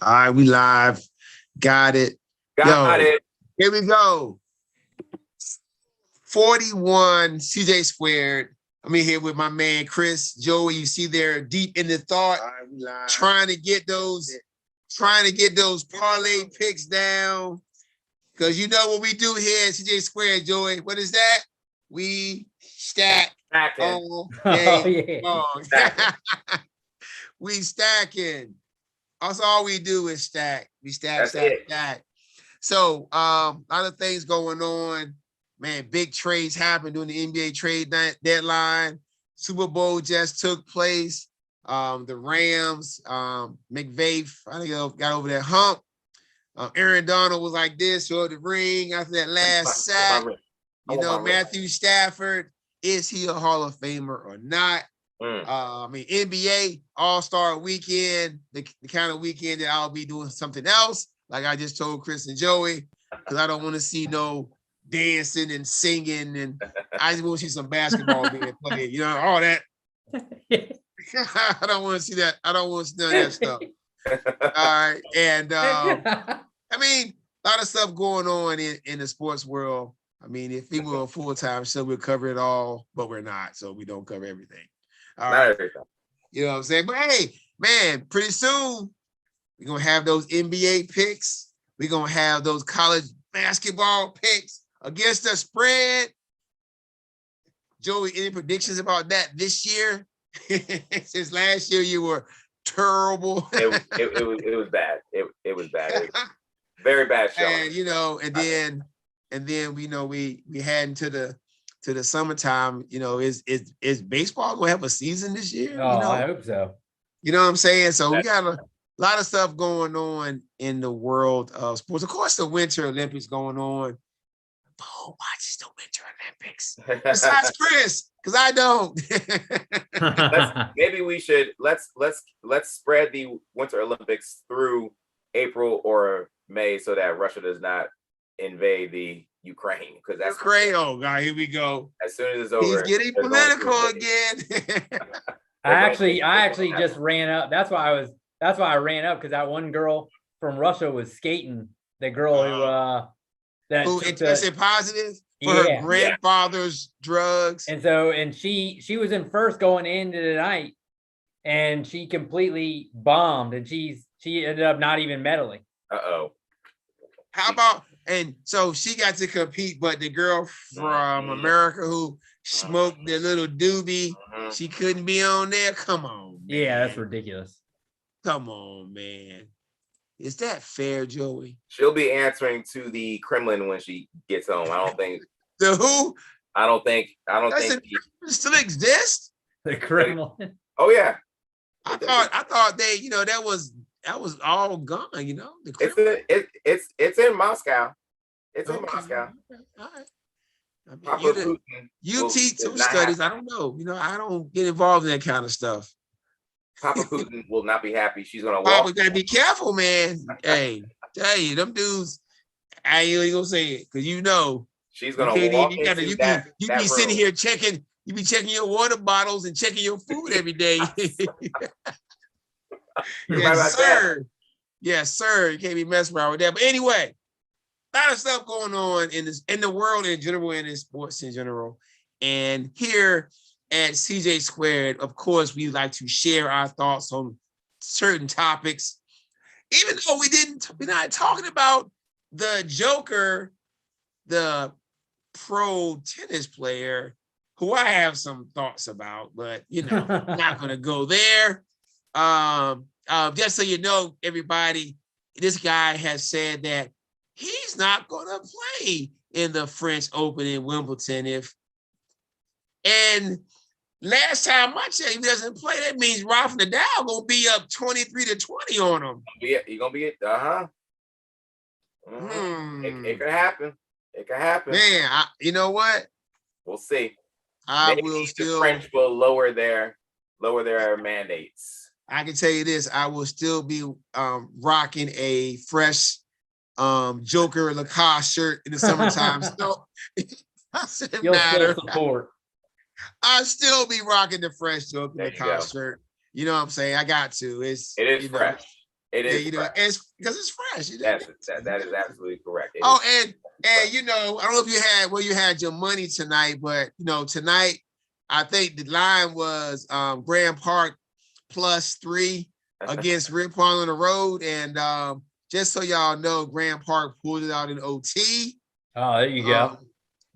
All right, we live. Got it. Got Yo, it. here we go. 41 CJ squared. I'm in here with my man Chris. Joey, you see there deep in the thought, trying to get those parlay picks down. Because you know what we do here at CJ Squared, Joey. What is that? We stack all day long. We stacking. That's all we do is stack. We stack. So a lot of things going on. Man, big trades happened during the NBA trade deadline. Super Bowl just took place. The Rams, McVay finally got over that hump. Aaron Donald was like this, showed the ring after that last sack. You know, Matthew Stafford, is he a Hall of Famer or not? I mean, NBA All-Star Weekend, the kind of weekend that I'll be doing something else, like I just told Chris and Joey, because I don't want to see no dancing and singing, and I just want to see some basketball being played, you know, all that. I don't want to see that. I don't want to see none of that stuff. All right. And I mean, a lot of stuff going on in the sports world. I mean, if we were a full-time show, we'd cover it all, but we're not, so we don't cover everything. All right. You know what I'm saying? But hey, man, pretty soon we're gonna have those NBA picks. We're gonna have those college basketball picks against the spread. Joey, any predictions about that this year? Since last year you were terrible. It was bad. It was bad. It was very bad show. And you know, and then we know we head into the summertime. You know, is baseball gonna have a season this year? Oh, you know? I hope so. You know what I'm saying? So we got a lot of stuff going on in the world of sports. Of course, the Winter Olympics going on. But who watches the Winter Olympics? Besides Chris, because I don't. Maybe we should let's spread the Winter Olympics through April or May so that Russia does not invade the Ukraine, because that's Ukraine. Oh God, here we go. As soon as it's over, he's getting political again. I actually just ran up. That's why I ran up, because that one girl from Russia was skating. The girl who tested positive for her grandfather's drugs. And she was in first going into the night, and she completely bombed, and she ended up not even medaling. Uh-oh. How about, and so she got to compete, but the girl from America who smoked the little doobie, she couldn't be on there? Come on, man. Yeah, that's ridiculous. Come on, man. Is that fair, Joey? She'll be answering to the Kremlin when she gets home. I don't think. The who? I don't think. Still exist? The Kremlin. Oh yeah. I thought they, you know, that was all gone. You know, it's in Moscow. It's in Moscow. All right. I mean, you teach some studies. I don't know. You know, I don't get involved in that kind of stuff. Papa Putin will not be happy. She's gonna walk. Papa, gotta be careful, man. Hey, tell you, them dudes. I ain't gonna say it, because you know she's gonna walk. You be sitting here checking. You be checking your water bottles and checking your food every day. Yes, sir. Yes, sir. You can't be messing around with that. But anyway, a lot of stuff going on in the world in general and in sports in general. And here at CJ Squared, of course, we like to share our thoughts on certain topics, even though we're not talking about the Joker, the pro tennis player, who I have some thoughts about, but you know, not gonna go there. Just so you know, everybody, this guy has said that he's not gonna play in the French Open in Wimbledon. And last time I checked, if he doesn't play, that means Rafa Nadal gonna be up 23-20 on him. You're gonna be It could happen. It could happen. Man, you know what? We'll see. The French will lower their mandates. I can tell you this: I will still be rocking a fresh Joker Lacoste shirt in the summertime. So You'll still support. I'll still be rocking the fresh Joker Lacoste shirt. You know what I'm saying? I got to. It is fresh. It is. You know, it's because it's fresh. You know? That is absolutely correct. And you know, I don't know if you had your money tonight, but you know, tonight I think the line was Grand Park +3 against Ripon on the road. And just so y'all know, Grand Park pulled it out in OT. Oh, there you go.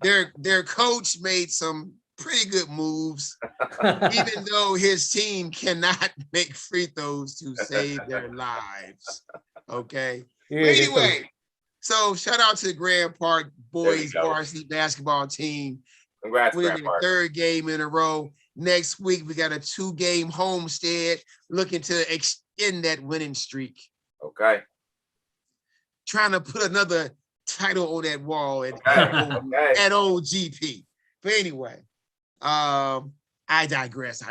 Their coach made some pretty good moves, even though his team cannot make free throws to save their lives. Okay. Yeah, But anyway, so shout out to the Grand Park boys varsity basketball team. Congrats, winning their third game in a row. Next week, we got a 2-game homestead looking to extend that winning streak. Okay. Trying to put another title on that wall at old GP. But anyway, I digress.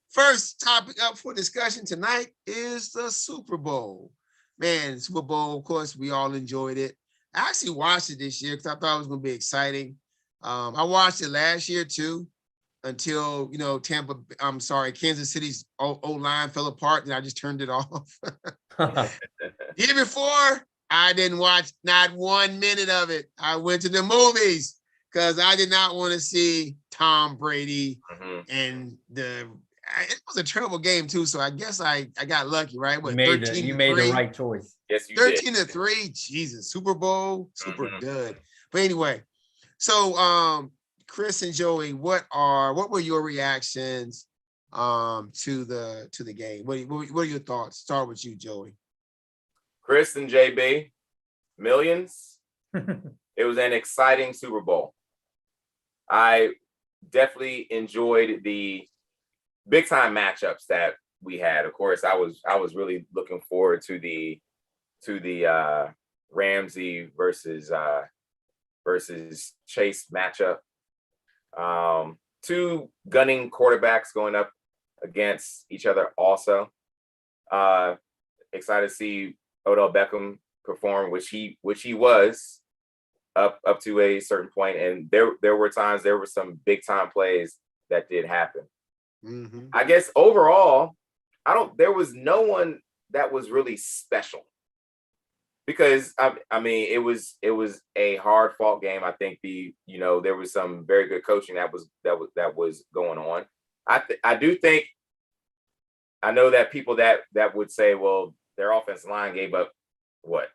First topic up for discussion tonight is the Super Bowl. Man, Super Bowl, of course, we all enjoyed it. I actually watched it this year because I thought it was going to be exciting. I watched it last year too, until, you know, Kansas City's O-line fell apart and I just turned it off. Year before, I didn't watch not 1 minute of it. I went to the movies because I did not want to see Tom Brady and it was a terrible game too. So I guess I got lucky, right? What, you made the right choice. Yes, you 13-3. Jesus, Super Bowl, super good. But anyway, so Chris and Joey, what were your reactions to the game? What are your thoughts? Start with you, Joey. Chris and JB, millions. It was an exciting Super Bowl. I definitely enjoyed the big time matchups that we had. Of course, I was really looking forward to the Ramsey versus Chase matchup. Two gunning quarterbacks going up against each other also. Excited to see Odell Beckham perform, which he was up to a certain point. And there were times, there were some big time plays that did happen. I guess overall, there was no one that was really special. Because I mean, it was a hard fought game. I think there was some very good coaching that was going on. I do think, I know that people that would say, well, their offensive line gave up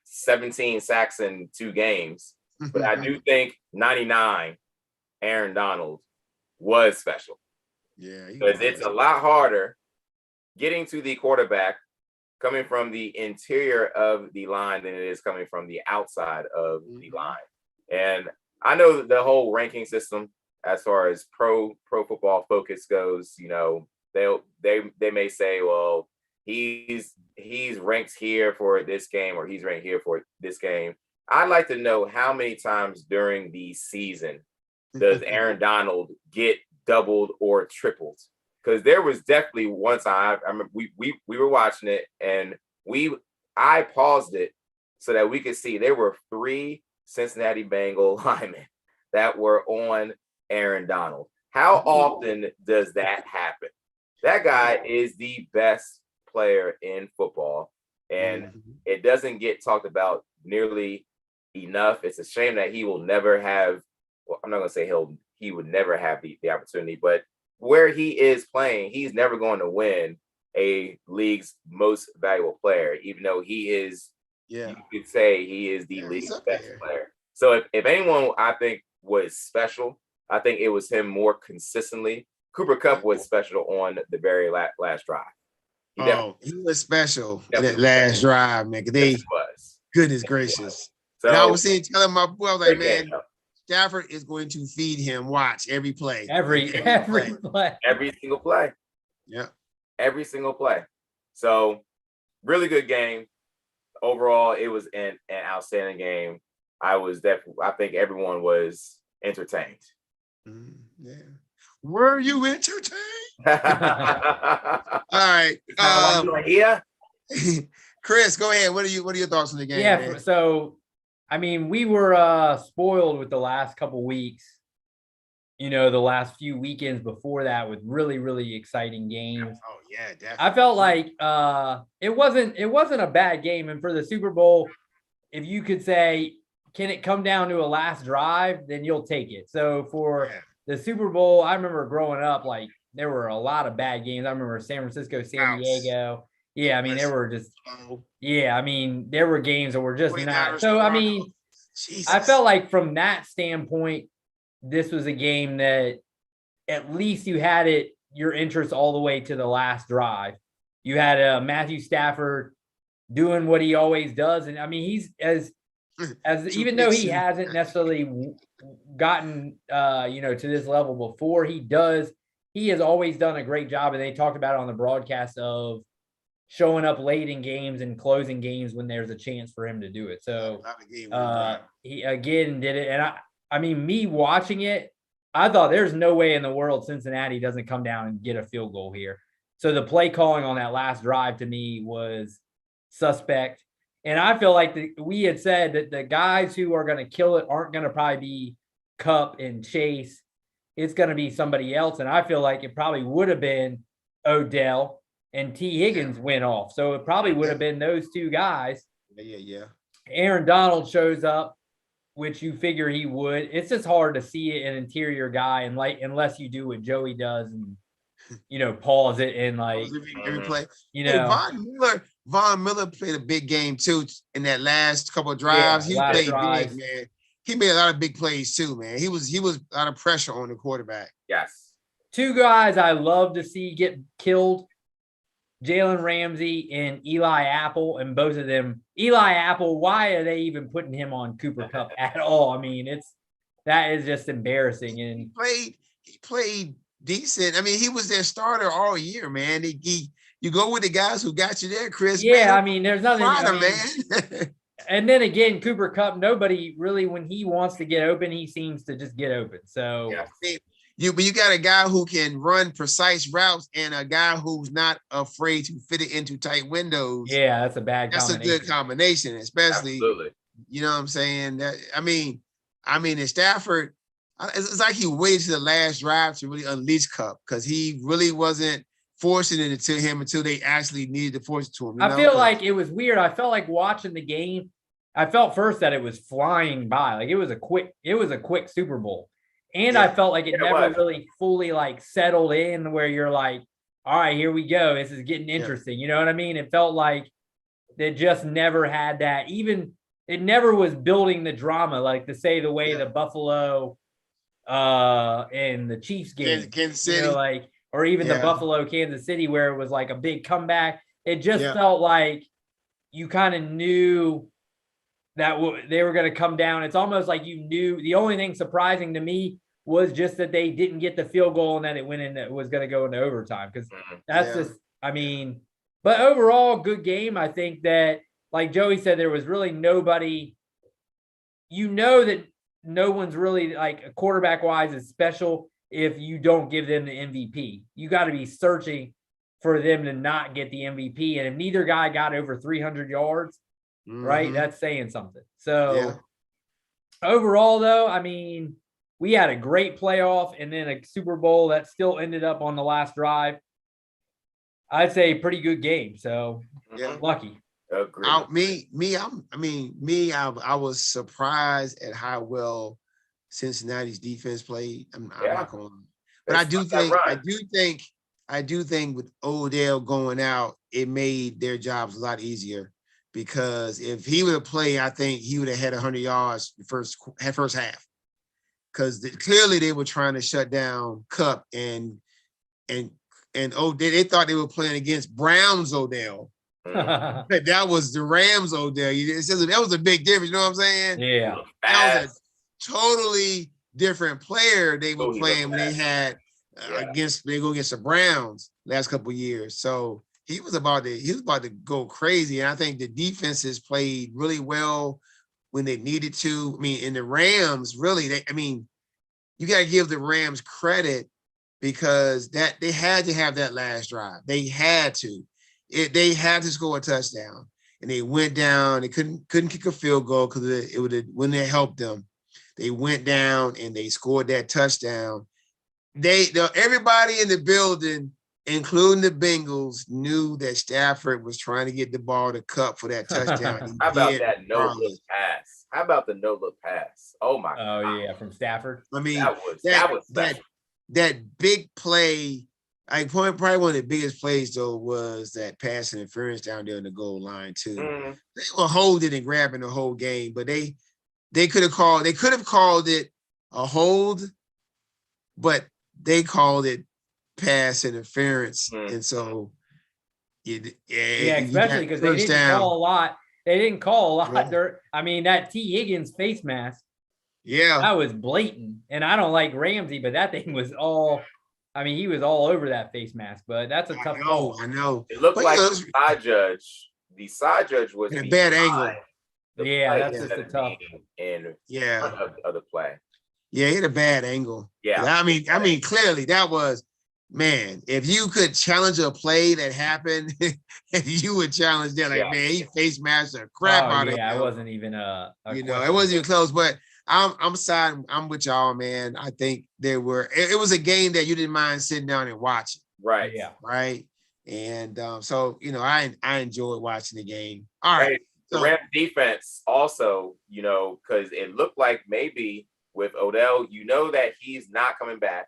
17 sacks in 2 games, but I do think 99 Aaron Donald was special. Yeah, because it's a lot harder getting to the quarterback coming from the interior of the line than it is coming from the outside of the line. And I know that the whole ranking system, as far as pro football focus goes, you know, they may say, well, he's ranked here for this game, or he's ranked here for this game. I'd like to know how many times during the season does Aaron Donald get doubled or tripled? Because there was definitely one time, I remember we were watching it, and I paused it so that we could see there were 3 Cincinnati Bengal linemen that were on Aaron Donald. How often does that happen? That guy is the best player in football, and it doesn't get talked about nearly enough. It's a shame that he will never have, well, I'm not going to say he would never have the opportunity, but where he is playing, he's never going to win a league's most valuable player, even though he is, you could say he is the league's best player. So if anyone I think was special, I think it was him more consistently. Cooper Kupp was special on the very last drive. He was special that last drive, man. They was. Goodness gracious. So, and I was telling my boy, I was like, man, Stafford is going to feed him. Watch every play. Every play. Every single play. Yeah. Every single play. So really good game. Overall, it was an outstanding game. I think everyone was entertained. Yeah. Were you entertained? All right. Chris, go ahead. What are your thoughts on the game? Yeah, man? So I mean, we were spoiled with the last couple weeks you know, the last few weekends before that with really, really exciting games. Oh yeah, definitely. I felt like it wasn't a bad game. And for the Super Bowl, if you could say, can it come down to a last drive, then you'll take it. So for the Super Bowl, I remember growing up, like there were a lot of bad games. I remember San Francisco, San Diego. Yeah, I mean, there were just I mean, there were games that were just not. So I mean, I felt like from that standpoint, this was a game that at least you had your interest all the way to the last drive. You had Matthew Stafford doing what he always does. And I mean, he's as even though he hasn't necessarily gotten, you know, to this level before, he has always done a great job. And they talked about it on the broadcast of showing up late in games and closing games when there's a chance for him to do it. So he again did it. And I mean, me watching it, I thought there's no way in the world Cincinnati doesn't come down and get a field goal here. So the play calling on that last drive to me was suspect. And I feel like we had said that the guys who are going to kill it aren't going to probably be Kupp and Chase. It's going to be somebody else. And I feel like it probably would have been Odell and T. Higgins went off. So it probably would have been those two guys. Yeah. Aaron Donald shows up, which you figure he would. It's just hard to see an interior guy and like unless you do what Joey does and you know pause it and like every play. You know, Von Miller played a big game too in that last couple of drives. He played big, man. He made a lot of big plays too, man. He was a lot of pressure on the quarterback. Yes. Two guys I love to see get killed. Jalen Ramsey and Eli Apple, and both of them. Eli Apple, why are they even putting him on Cooper Kupp at all? I mean, that is just embarrassing. And he played decent. I mean, he was their starter all year, man. You go with the guys who got you there, Chris. Yeah, man. I mean, there's nothing. Man. And then again, Cooper Kupp, nobody really, when he wants to get open, he seems to just get open. So you got a guy who can run precise routes and a guy who's not afraid to fit it into tight windows. Yeah, that's a good combination, especially. Absolutely. You know what I'm saying? I mean, in Stafford, it's like he waited to the last drive to really unleash Kupp because he really wasn't forcing it to him until they actually needed to force it to him. I feel like it was weird. I felt like watching the game. I felt first that it was flying by. Like it was a quick Super Bowl. And I felt like it never really fully like settled in where you're like, all right, here we go. This is getting interesting. You know what I mean? It felt like they just never had that. Even it never was building the drama, like to say the way the Buffalo and the Chiefs game, Kansas City, you know, like, or even the Buffalo Kansas City, where it was like a big comeback. It just felt like you kind of knew that they were going to come down. It's almost like you knew. The only thing surprising to me was just that they didn't get the field goal and that it went in. That was going to go into overtime because that's just. I mean, but overall, good game. I think that, like Joey said, there was really nobody. You know that no one's really like quarterback wise is special if you don't give them the MVP. You got to be searching for them to not get the MVP. And if neither guy got over 300 yards, right, that's saying something. So overall, though, I mean, we had a great playoff and then a Super Bowl that still ended up on the last drive. I'd say pretty good game. So lucky. I was surprised at how well Cincinnati's defense played. I'm not going, but I do think with Odell going out, it made their jobs a lot easier because if he would have played, I think he would have had 100 yards first half. Because clearly they were trying to shut down Kupp and they thought they were playing against Browns Odell. That was the Rams Odell. That was a big difference. You know what I'm saying? Yeah. That was a totally different player they were playing when they had against the Browns last couple of years. So he was about to go crazy. And I think the defenses played really well when they needed to. I mean, in the Rams, really, you got to give the Rams credit because that they had to have that last drive. They had to. They had to score a touchdown, and they went down. They couldn't kick a field goal because it wouldn't have helped them. they went down and they scored that touchdown. Everybody in the building, including the Bengals, knew that Stafford was trying to get the ball to Kupp for that touchdown. How about that no-look pass? How about the no-look pass? Oh my God. Oh yeah, from Stafford. I mean, that was special. That big play. Probably one of the biggest plays though was that pass interference down there in the goal line too. They were holding and grabbing the whole game, but they could have called it a hold, but they called it pass interference, and so especially because they didn't call a lot. They didn't call a lot. I mean, that T. Higgins face mask. Yeah, that was blatant, and I don't like Ramsey, but that thing was all. I mean, he was all over that face mask, but that's a tough call. I know. It looked like the side judge was in a bad angle. That's just a tough. And of the play. Yeah, he had a bad angle. Yeah. I mean, clearly that was, man, if you could challenge a play that happened, you would challenge that. Like, man, he face masked the crap out of it. Yeah, it wasn't even it wasn't even close, but I'm sorry, I'm with y'all, man. I think it was a game that you didn't mind sitting down and watching. Right. Yeah. Right. And so, I enjoyed watching the game. All right. The Rams defense also, because it looked like maybe with Odell, that he's not coming back.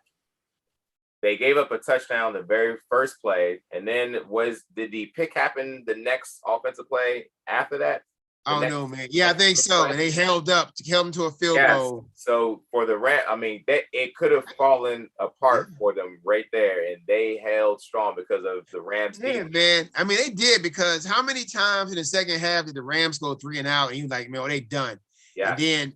They gave up a touchdown the very first play. And then did the pick happen the next offensive play after that? Oh no, man. Yeah, I think so. And they held them to a field goal. So for the Rams, it could have fallen apart for them right there, and they held strong because of the Rams. Yeah, man. I mean, they did, because how many times in the second half did the Rams go 3 and out, and you're like, man, they done. Yeah.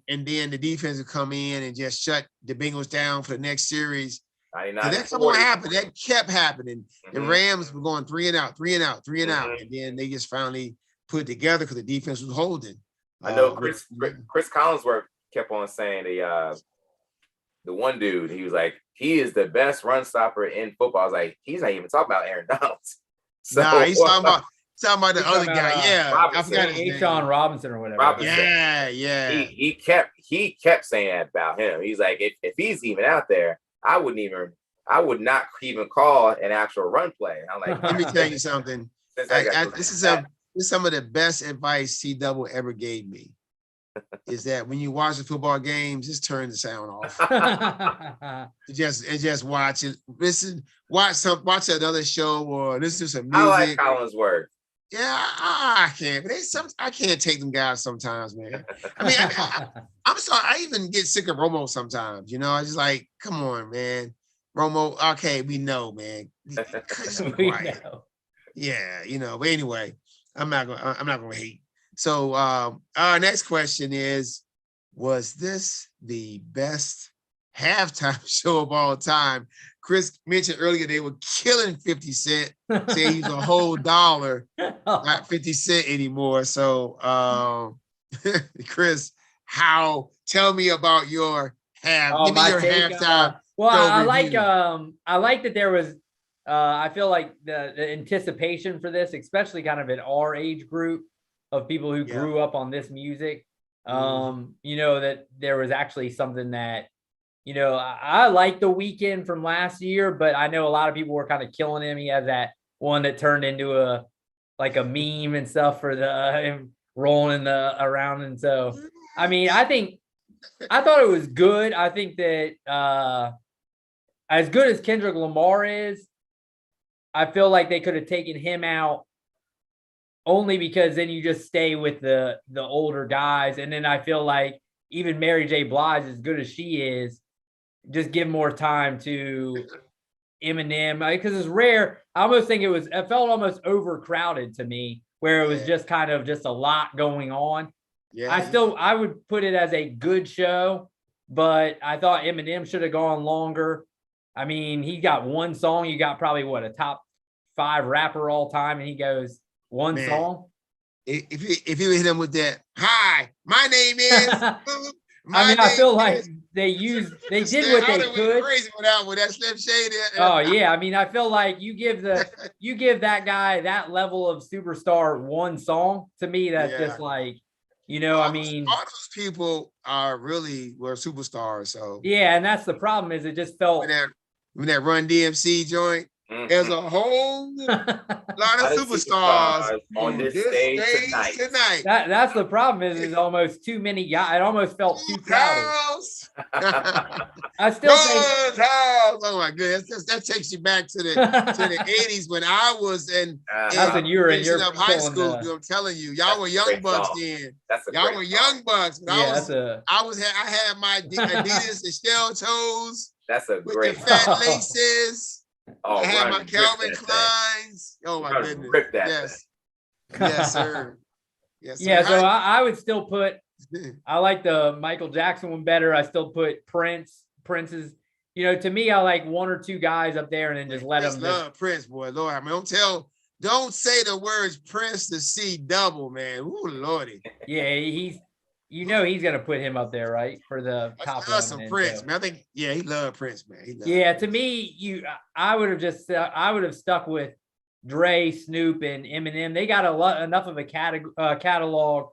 And then the defense would come in and just shut the Bengals down for the next series. That's what happened. That kept happening. The Rams were going 3 and out, 3 and out, 3 and out, and then they just finally put it together because the defense was holding. I know Chris Collinsworth kept on saying the one dude, he was like, he is the best run stopper in football. I was like, he's not even talking about Aaron Donald. So, he's talking about the other guy. Yeah, I forgot his name. Sean Robinson or whatever. Robinson. Yeah. He kept saying that about him. He's like, if he's even out there, I would not even call an actual run play. I'm like, let me tell you something. This is some of the best advice C-Double ever gave me. Is that when you watch the football games, just turn the sound off. just watch it. Watch another show or listen to some music. I like Collinsworth. Yeah, I can't. But I can't take them guys sometimes, man. I mean, I'm sorry. I even get sick of Romo sometimes. I just like, come on, man. Romo. Okay, we know, man. We know. Yeah, But anyway, I'm not gonna hate. So our next question is, was this the best halftime show of all time? Chris mentioned earlier they were killing 50 Cent, saying he's a whole dollar, not 50 Cent anymore. So Chris, tell me about your give me your halftime. Well, I like that there was I feel like the anticipation for this, especially kind of in our age group of people who grew up on this music, that there was actually something that, I like The Weeknd from last year, but I know a lot of people were kind of killing him. He has that one that turned into a meme and stuff for him rolling around. And so, I mean, I thought it was good. I think that as good as Kendrick Lamar is, I feel like they could have taken him out only because then you just stay with the older guys. And then I feel like even Mary J. Blige, as good as she is, just give more time to Eminem, because it's rare. I almost think it felt almost overcrowded to me, where it was just kind of just a lot going on. Yeah. I would put it as a good show, but I thought Eminem should have gone longer. I mean, he got one song. You got probably a top 5 rapper all time, and he goes one song. If you hit him with that, hi, my name is. I feel like they did what they could. Crazy with that Slim Shady. Oh yeah, I mean, I feel like you give that guy that level of superstar one song, to me, that's just like, You know, all I mean, all those people were superstars. So yeah, and that's the problem is it just felt when that Run DMC joint, there's a whole lot of superstars on this stage tonight. That's the problem is almost too many guys. It almost felt too crowded. I still think oh my goodness, that takes you back to the 80s when I was in you were in your high school. I'm telling you, y'all were young bucks then. Y'all were young bucks. I had my Adidas Estelle toes. That's a with great the fat laces. Oh, I had my Calvin Kleins. Oh my goodness. Rip that yes. Yes, sir. Yes, sir. Yeah, so I would still put I like the Michael Jackson one better. I still put Prince. Prince's, you know, to me, I like one or two guys up there and then just let them love Prince, boy. Lord, I mean, don't say the words Prince to see double, man. Ooh, Lordy. Yeah, he's gonna put him up there, right? For the top one. Some Prince, man. I think, he loved Prince, man. To me, I would have stuck with Dre, Snoop, and Eminem. They got enough of a catalog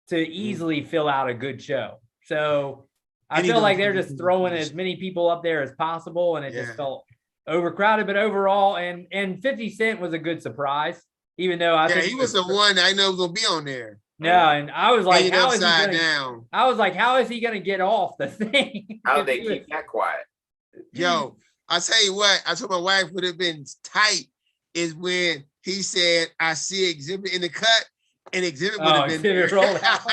to easily fill out a good show. So I feel like they're just throwing as many people up there as possible, and it just felt overcrowded. But overall, and 50 Cent was a good surprise, even though I think he was the one I know was gonna be on there. No, and I was like, how is he gonna get off the thing? How they keep that quiet? Yo, I tell you what, I told my wife would have been tight is when he said, I see Exhibit in the cut, and Exhibit would have been there. Rolled out.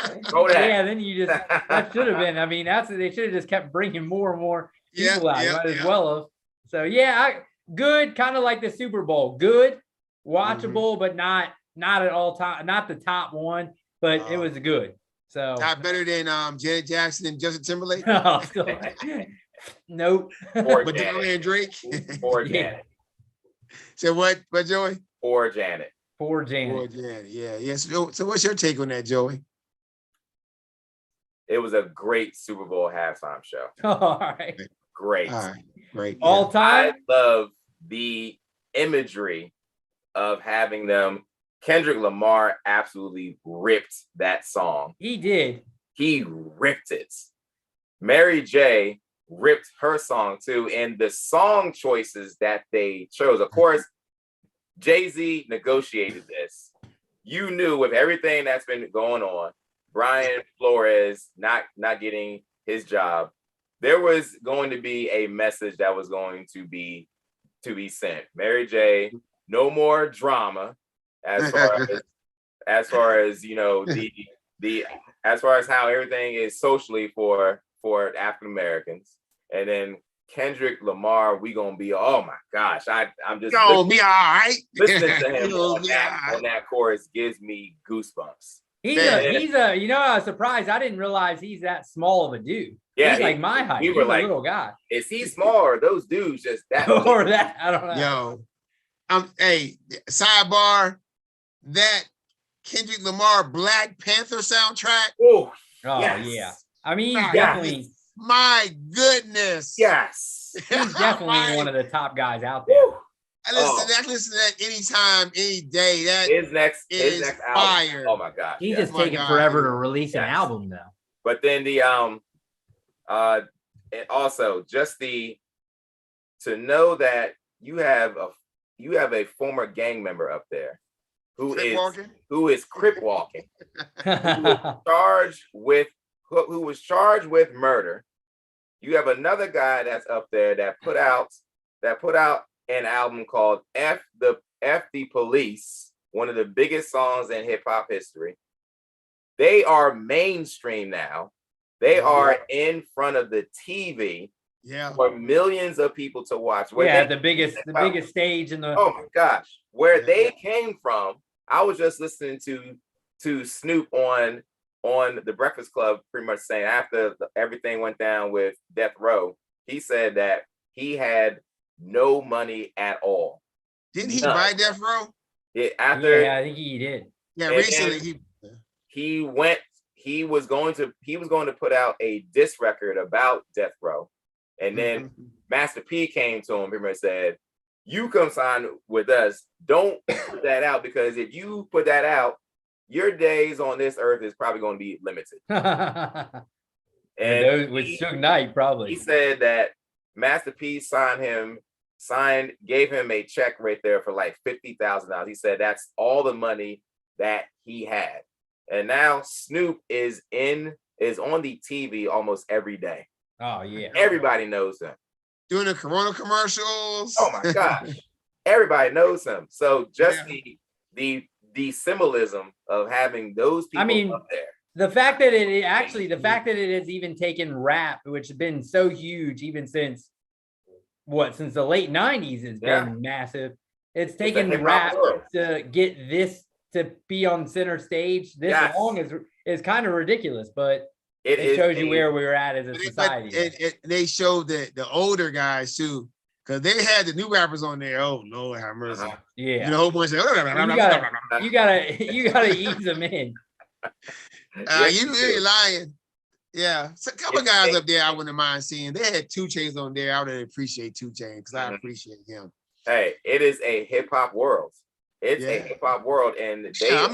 Yeah, then you just that should have been. I mean, they should have just kept bringing more and more people out. Might as well have. So good, kind of like the Super Bowl. Good, watchable, but not at all time, not the top one. But it was good. So not better than Janet Jackson and Justin Timberlake. Nope. But Donnelly and Drake. Poor Janet. So what, Joey? Poor Janet. Poor Janet. Yeah. So what's your take on that, Joey? It was a great Super Bowl halftime show. All right. Great. All right. Great. All time. I love the imagery of having them. Kendrick Lamar absolutely ripped that song. He did. He ripped it. Mary J ripped her song too. And the song choices that they chose, of course, Jay-Z negotiated this. You knew with everything that's been going on, Brian Flores not getting his job, there was going to be a message that was going to be sent. Mary J, no more drama. As far as you know, as far as how everything is socially for African Americans, and then Kendrick Lamar, we gonna be, oh my gosh, I'm just gonna be all right. Listening to him on that chorus gives me goosebumps. He's a I was surprised. I didn't realize he's that small of a dude. Yeah, he's like my height. He's a little guy. Is he small or those dudes just that? Or that? I don't know. Yo, hey, sidebar. That Kendrick Lamar Black Panther soundtrack. Oh yes. Yeah. I mean, he's definitely. My goodness. Yes. He's definitely one of the top guys out there. I listen to that anytime, any day. That his next fire. Album. Oh my gosh. He's just taking forever to release an album though. But then the and also just to know that you have a former gang member up there who is crip walking, who was charged with murder. You have another guy that's up there that put out an album called F the Police, one of the biggest songs in hip hop history. They are mainstream now. They are in front of the TV for millions of people to watch. The biggest stage in the. Oh my gosh, where they came from. I was just listening to Snoop on the Breakfast Club, pretty much saying after everything went down with Death Row, he said that he had no money at all. Didn't he buy Death Row? Yeah, I think he did. Yeah, recently he was going to put out a diss record about Death Row, and then Master P came to him and said, "You come sign with us. Don't put that out, because if you put that out, your days on this earth is probably going to be limited. And with Suge Knight, probably. He said that Master P gave him a check right there for like $50,000. He said that's all the money that he had. And now Snoop is on the TV almost every day. Oh yeah. Everybody knows him. Doing the Corona commercials. Oh my gosh. Everybody knows him. So just the symbolism of having those people up there. The fact that it has even taken rap, which has been so huge even since the late 90s has been massive. It's taken rap to get this to be on center stage this long is kind of ridiculous, but it shows you where we're at as a society. They showed the older guys too, because they had the new rappers on there. Oh Lord, have mercy. Yeah, you know, a whole bunch of you gotta ease them in. You really lying. Yeah, so a couple guys up there I wouldn't mind seeing. They had 2 Chainz on there. I would appreciate 2 Chainz because I appreciate him. Hey, it is a hip hop world. It's a hip hop world, and they have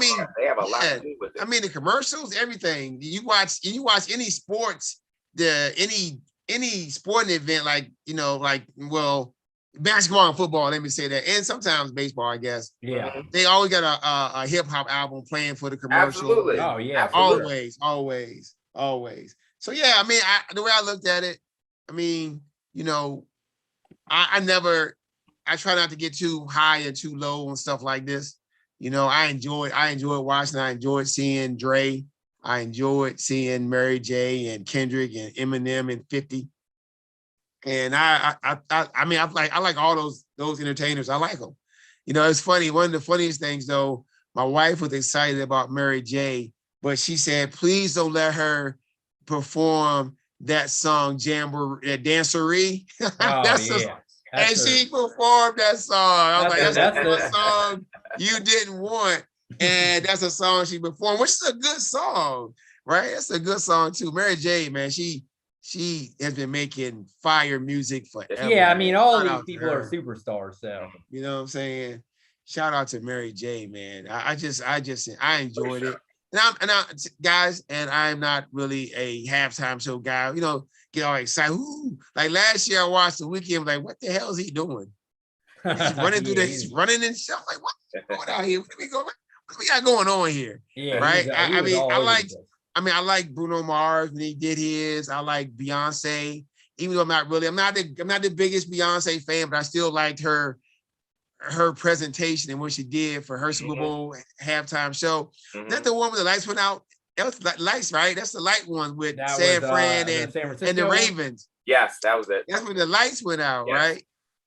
a lot to do with it. I mean, the commercials, everything. You watch any sports, any sporting event, like basketball and football. Let me say that, and sometimes baseball, I guess. Yeah, they always got a hip hop album playing for the commercial. Absolutely. Oh yeah, always. So yeah, I mean, the way I looked at it, I mean, you know, I try not to get too high and too low and stuff like this. You know, I enjoyed watching. I enjoyed seeing Dre. I enjoyed seeing Mary J and Kendrick and Eminem and 50. And I like all those entertainers. I like them. You know, it's funny. One of the funniest things though, my wife was excited about Mary J, but she said, please don't let her perform that song, Dancery. She performed that song. I was like, that's the song you didn't want. And that's a song she performed, which is a good song, right? It's a good song too. Mary J, man, she has been making fire music forever. Yeah, I mean, all these people are superstars, so. You know what I'm saying? Shout out to Mary J, man. I enjoyed it. And I'm not really a halftime show guy. You know, get all excited. Ooh. Like last year, I watched The Weeknd. Like, what the hell is he doing? He's running through he's running and stuff. Like, what's going out here? What we got going on here? Yeah, right. I like Bruno Mars when he did his. I like Beyonce, even though I'm not the biggest Beyonce fan, but I still liked her presentation and what she did for her Super Bowl halftime show. That's the one where the lights went out. That was lights, right? That's the light one with San Fran and the Ravens. Yes, that was it. That's when the lights went out, right?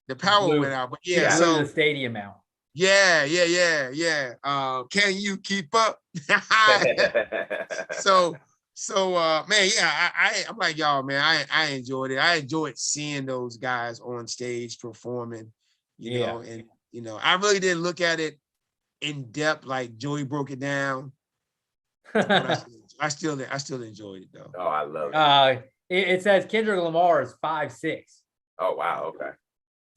The power went out. But so the stadium out. Yeah. Can you keep up? Man, I'm like y'all, man. I enjoyed it. I enjoyed seeing those guys on stage performing, you know, and you know, I really didn't look at it in depth like Joey broke it down. But I still enjoyed it though. Oh, I love it. It says Kendrick Lamar is 5'6". Oh wow, okay.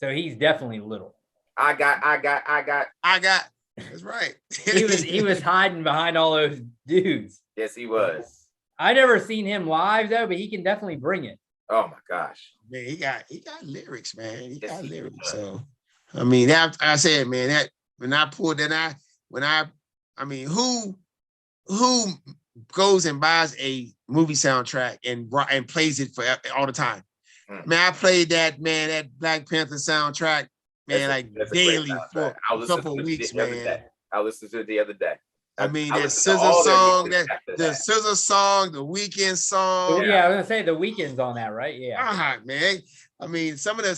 So he's definitely little. I got. That's right. he was hiding behind all those dudes. Yes, he was. I never seen him live though, but he can definitely bring it. Oh my gosh. Man, he got lyrics, man. He got lyrics. So I mean, I said, man, that when I pulled that, I mean, who goes and buys a movie soundtrack and plays it for all the time? Man, I played that Black Panther soundtrack, man, daily for a couple of weeks, man. I listened to it the other day. I mean, that SZA song, the SZA song, the Weeknd song. Yeah, I was gonna say the Weeknd's on that, right? Yeah. Man. I mean, some of the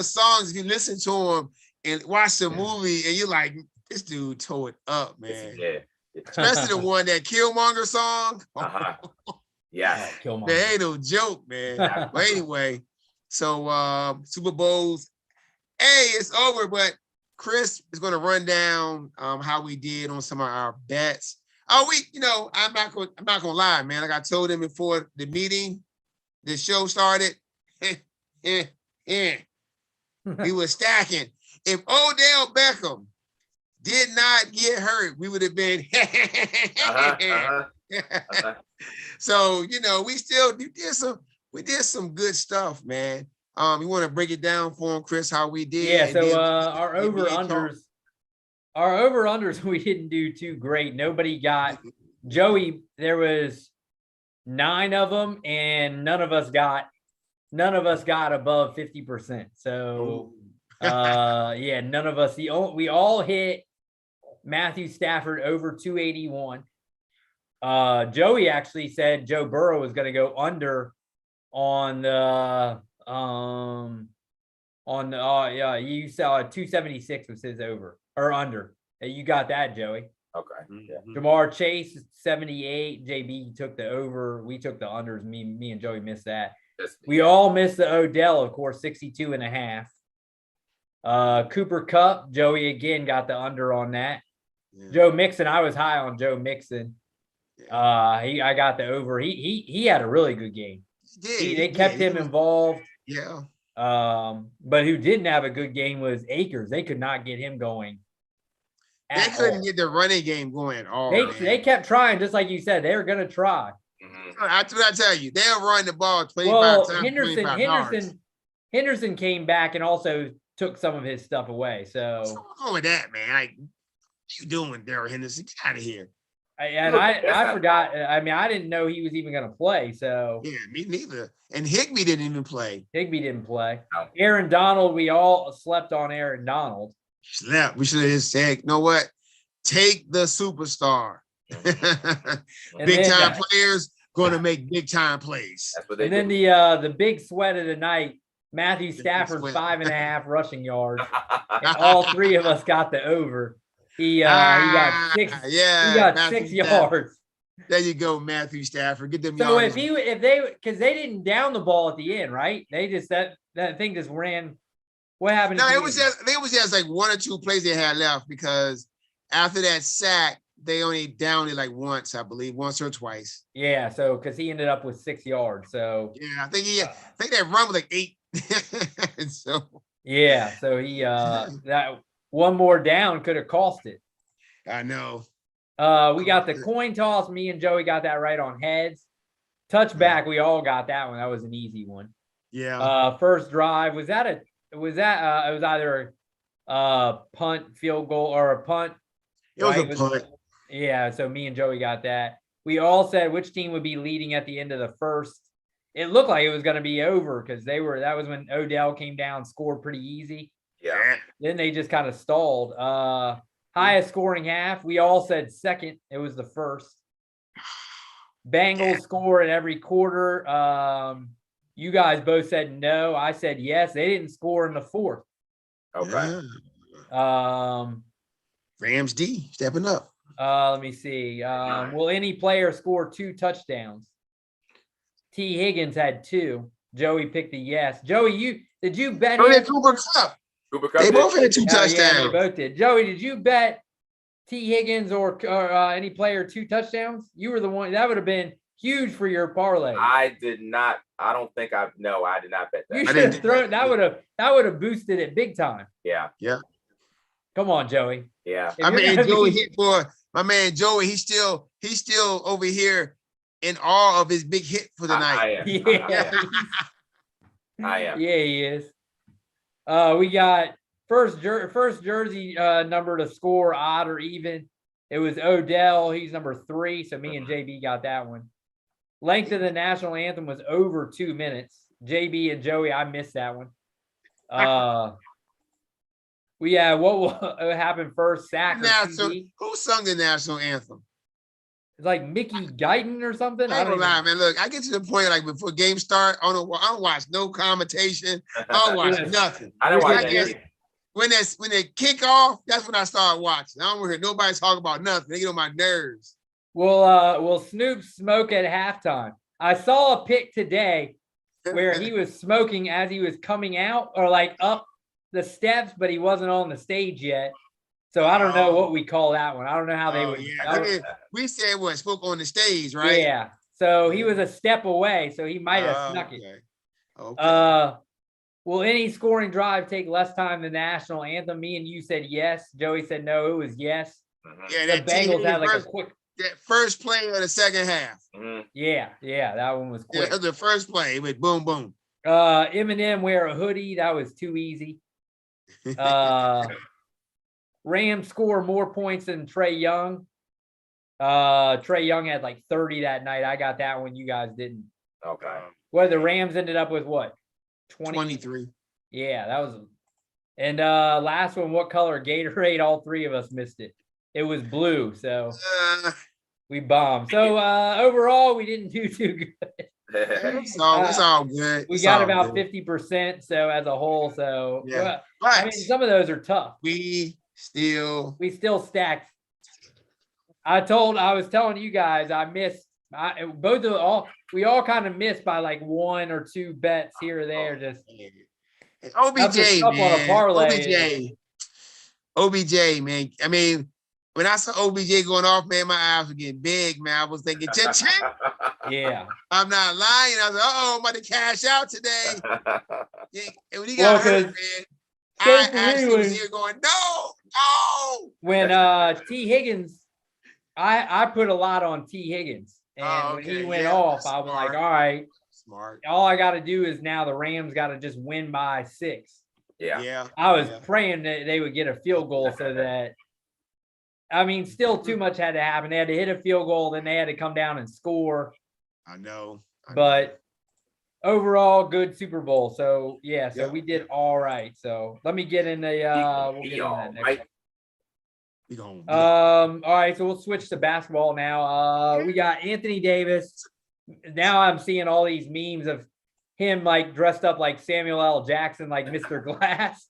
songs, if you listen to them and watch the movie, and you're like, this dude tore it up, man. Yeah. Especially the one, that Killmonger song. Yeah. Man, ain't no joke, man. But anyway, so Super Bowls, it's over, but Chris is going to run down how we did on some of our bets. I'm not gonna lie, man. Like I told him before the meeting, the show started. We were stacking. If Odell Beckham did not get hurt, we would have been. So we did some good stuff, man. You want to break it down for him, Chris, how we did? Yeah. So our over-unders, we didn't do too great. Nobody got Joey. There was 9 of them, and none of us got above 50%. So yeah, none of us. We all hit Matthew Stafford over 281. Joey actually said Joe Burrow was going to go under on the yeah, you saw 276 was his over or under. You got that, Joey. Okay. Yeah. Jamar Chase 78. JB took the over. We took the unders. Me and Joey missed that. We all missed the Odell, of course, 62.5. Cooper Kupp, Joey again got the under on that. Yeah. Joe Mixon, I was high on Joe Mixon. I got the over. He had a really good game. They kept him involved. Yeah. But who didn't have a good game was Akers. They could not get him going. They couldn't get the running game going at all. They kept trying, just like you said. They were going to try. That's what I tell you. They'll run the ball 25 times. Henderson came back and also took some of his stuff away. So what's wrong with that, man? Like, what you doing, Darrell Henderson? Get out of here. I forgot. I mean, I didn't know he was even going to play. So yeah, me neither. And Higbee didn't even play. Higbee didn't play. No. Aaron Donald. We all slept on Aaron Donald. Slept. We should have just said, you know what? Take the superstar. Big time players going to make big time plays. That's what they do. Then the big sweat of the night. Matthew Stafford 5.5 rushing yards. And all 3 of us got the over. He got 6. Yeah, he got Matthew 6 yards. There you go, Matthew Stafford. Get them. So yards. Because they didn't down the ball at the end, right? They just that thing just ran. What happened? No, it was just like 1 or 2 plays they had left, because after that sack, they only downed it like once, I believe, once or twice. Yeah, so because he ended up with 6 yards. So yeah, I think that run was like 8. So yeah, so he that one more down could have cost it. I know. We got the coin toss. Me and Joey got that right on heads. Touchback, we all got that one. That was an easy one. Yeah. First drive it was either a punt, field goal, or a punt. It was a punt. Yeah, so me and Joey got that. We all said which team would be leading at the end of the first. It looked like it was going to be over because that was when Odell came down, scored pretty easy. Yeah. Then they just kind of stalled. Highest scoring half. We all said second. It was the first. Bengals score in every quarter. You guys both said no. I said yes. They didn't score in the fourth. Okay. Rams D stepping up. Let me see. Will any player score 2 touchdowns? T. Higgins had 2. Joey picked a yes. Joey, did you bet him? Cooper Kupp. They both had 2 touchdowns. Yeah, they both did. Joey, did you bet T. Higgins or any player 2 touchdowns? You were the one. That would have been huge for your parlay. I did not. I don't think I did not bet that. You should have thrown that. Would have boosted it big time. Yeah. Yeah. Come on, Joey. Yeah. I mean, Joey hit for my man Joey. He's still over here in awe of his big hit for the night. I am. Yeah, he is. We got first jersey number to score odd or even. It was Odell. He's number 3. So me and JB got that one. Length of the national anthem was over 2 minutes. JB and Joey, I missed that one. What will happen first? Sack or who sung the national anthem? It's like Mickey Guyton or something. I don't know, man. Look, I get to the point like before games start, I don't watch no commentation. I don't watch nothing. I don't watch anything. When they kick off, that's when I start watching. I don't hear nobody talk about nothing. They get on my nerves. Will Snoop smoke at halftime? I saw a pic today where he was smoking as he was coming out or like up the steps, but he wasn't on the stage yet. So I don't know what we call that one. I don't know how they would. Yeah. We said what spoke on the stage, right? Yeah. So he was a step away, so he might have snuck it. Okay. will any scoring drive take less time than the national anthem? Me and you said yes. Joey said no. It was yes. Yeah, The that Bengals had like a quick. That first play of the second half. Yeah, that one was quick. Yeah, the first play with boom, boom. Eminem wear a hoodie. That was too easy. Rams score more points than Trey Young. Trey Young had like 30 that night. I got that one. You guys didn't. Okay. Well, the Rams ended up with what? 23. Yeah, that was. And last one, what color Gatorade? All three of us missed it. It was blue, so we bombed. So overall, we didn't do too good. It's all good. We got about 50%. So as a whole, so yeah. But, I mean, some of those are tough. We still stacked. I was telling you guys, I missed. We all kind of missed by like 1 or 2 bets here or there. Just OBJ, man. On a parlay. OBJ, man. I mean, when I saw OBJ going off, man, my eyes were getting big, man. I was thinking, cha-ching. Yeah. I'm not lying. I was like, I'm about to cash out today. And when he got hurt, man, I actually was here going, no. When T. Higgins, I put a lot on T. Higgins. And when he went off, I was like, all right. Smart. All I got to do is now the Rams got to just win by 6. Yeah. I was praying that they would get a field goal so that, I mean, still too much had to happen. They had to hit a field goal, then they had to come down and score. I know. But overall, good Super Bowl. So, we did all right. So let me get in the we'll get into that next. All right, so we'll switch to basketball now. We got Anthony Davis. Now I'm seeing all these memes of him like dressed up like Samuel L. Jackson, like Mr. Glass.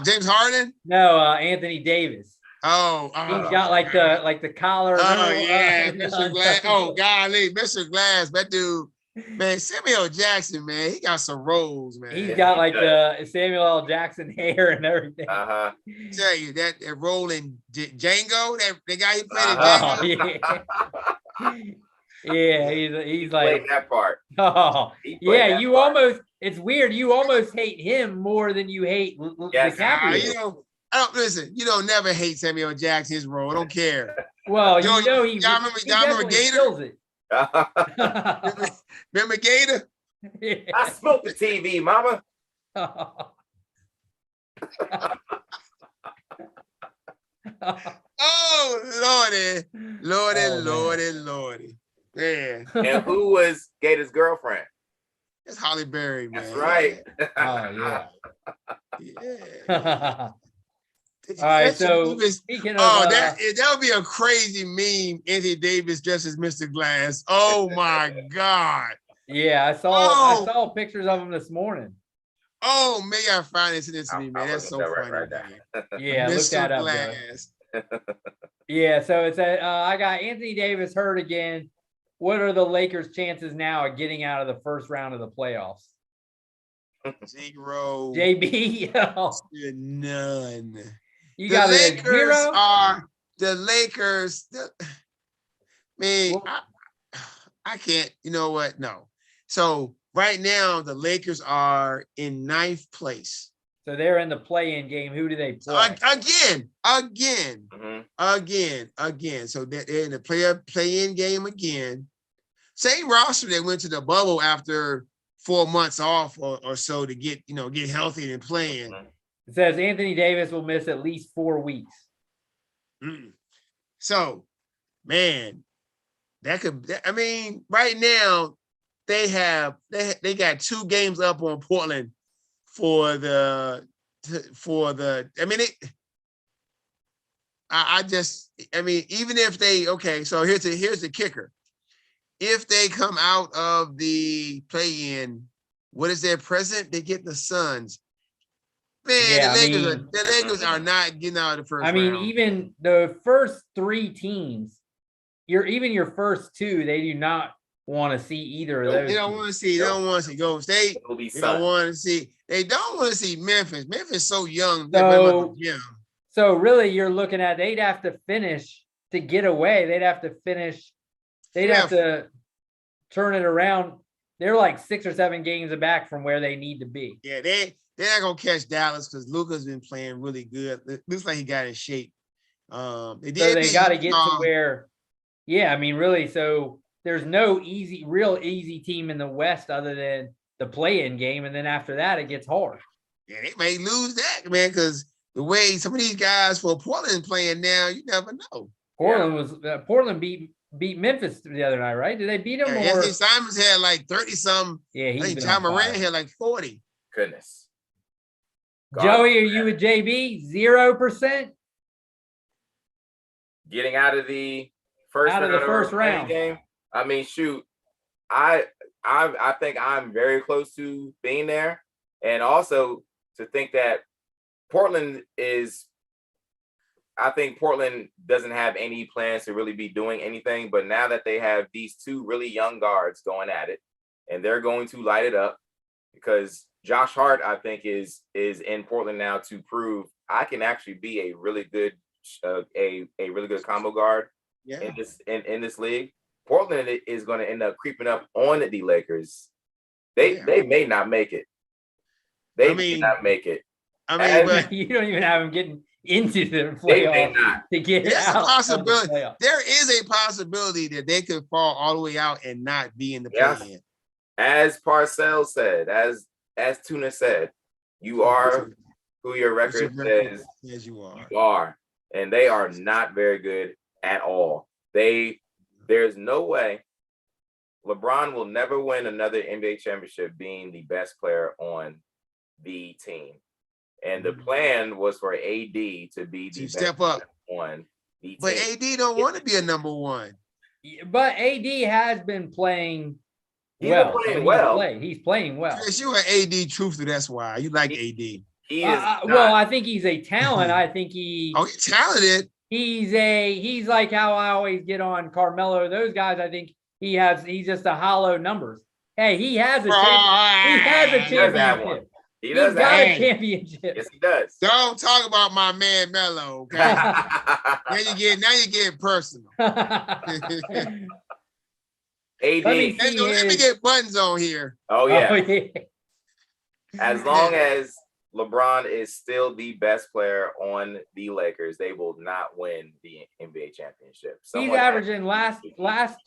James Harden? No, Anthony Davis. He's got like the collar. Mr. Glass. Oh, golly, Mr. Glass, that dude. Man, Samuel Jackson, man, he got some rolls, man. He's got like the Samuel L. Jackson hair and everything. Tell you that rolling Django, that guy he played in Django. Yeah, he's like that part. Oh, yeah, you part. Almost. It's weird. You almost hate him more than you hate DiCaprio. I don't listen. You don't never hate Samuel Jackson's role. I don't care. Well, y'all remember Gator? Remember Gator? Yeah. I smoked the TV, mama. Oh, Lordy. Yeah. And who was Gator's girlfriend? It's Holly Berry, man. That's right. Oh, yeah. All right, so speaking of that would be a crazy meme. Anthony Davis dressed as Mr. Glass. Oh my God. Yeah, I saw pictures of him this morning. Oh, maybe I find this to me, man. That's so funny. Right yeah, look that up. Glass. Yeah, so it's I got Anthony Davis hurt again. What are the Lakers' chances now of getting out of the first round of the playoffs? 0. JB, none. You got the Lakers. I can't. You know what? No. So right now the Lakers are in 9th place. So they're in the play-in game. Who do they play? Again. So they're in the play-in game again. Same roster that went to the bubble after 4 months off or so to get healthy and playing. It says Anthony Davis will miss at least 4 weeks. So, man, right now they got 2 games up on Portland for the even if they so here's the kicker. If they come out of the what is their present? They get the Suns. Man, the Lakers are not getting out of the first round. Even the first 3 teams, your first 2, they do not want to see either of those. They don't want to see. They don't want to see Golden State. They don't want to see. They don't want to see Memphis. Memphis is so young. So really, you're looking at they'd have to finish to get away. They'd have to finish. They'd have to turn it around. they're like 6 or 7 games back from where they need to be. Yeah, they're not gonna catch Dallas because Luka's been playing really good. It looks like he got in shape. They So did they beat got to get to Utah. where, yeah, I mean, really. So there's no real easy team in the West other than the play-in game, and then after that, it gets hard. Yeah, they may lose that, man, because the way some of these guys for Portland playing now, you never know. Portland beat Memphis the other night, right? Did they beat them? Yeah, Anthony Simons had like 30-some. Yeah, I think John Moran had like 40. Goodness. Joey, are you with JB? 0%? Getting out of the first round game. I mean, shoot, I think I'm very close to being there, and also to think that Portland is. I think Portland doesn't have any plans to really be doing anything, but now that they have these two really young guards going at it, and they're going to light it up, because Josh Hart, I think, is in Portland now to prove I can actually be a really good really good combo guard in this league. Portland is going to end up creeping up on the Lakers. They may not make it. They may not make it. I mean, but you don't even have them getting into the playoffs to get out. A possibility. There is a possibility that they could fall all the way out and not be in the play-in. As Parcells said, as Tuna said, you are who your record says you are. You are. And they are not very good at all. There's no way LeBron will never win another NBA championship being the best player on the team. And the plan was for AD to be the step up on the team. But AD don't want to be a number one. But AD has been playing He's playing well. Yes, you're an AD truther. That's why you like AD. He is well, I think he's a talent. I think he's talented. He's like how I always get on Carmelo. Those guys, I think he's just a hollow numbers. Hey, he has a championship. He does got a championship. Yes, he does. Don't talk about my man Melo. Okay? now you get personal. AD. Let me get buttons on here. Oh yeah. As long as LeBron is still the best player on the Lakers, they will not win the NBA championship. He's averaging last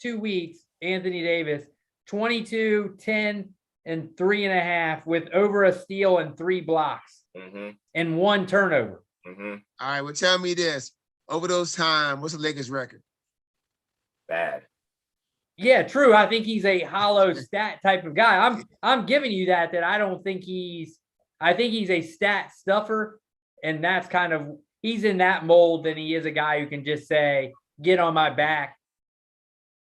2 weeks, Anthony Davis, 22, 10, and 3.5 with over a steal and 3 blocks and 1 turnover. All right, well, tell me this. Over those times, what's the Lakers record? Bad. Yeah, true. I think he's a hollow stat type of guy. I'm giving you that I don't think I think he's a stat stuffer, and that's kind of he's in that mold than he is a guy who can just say, get on my back.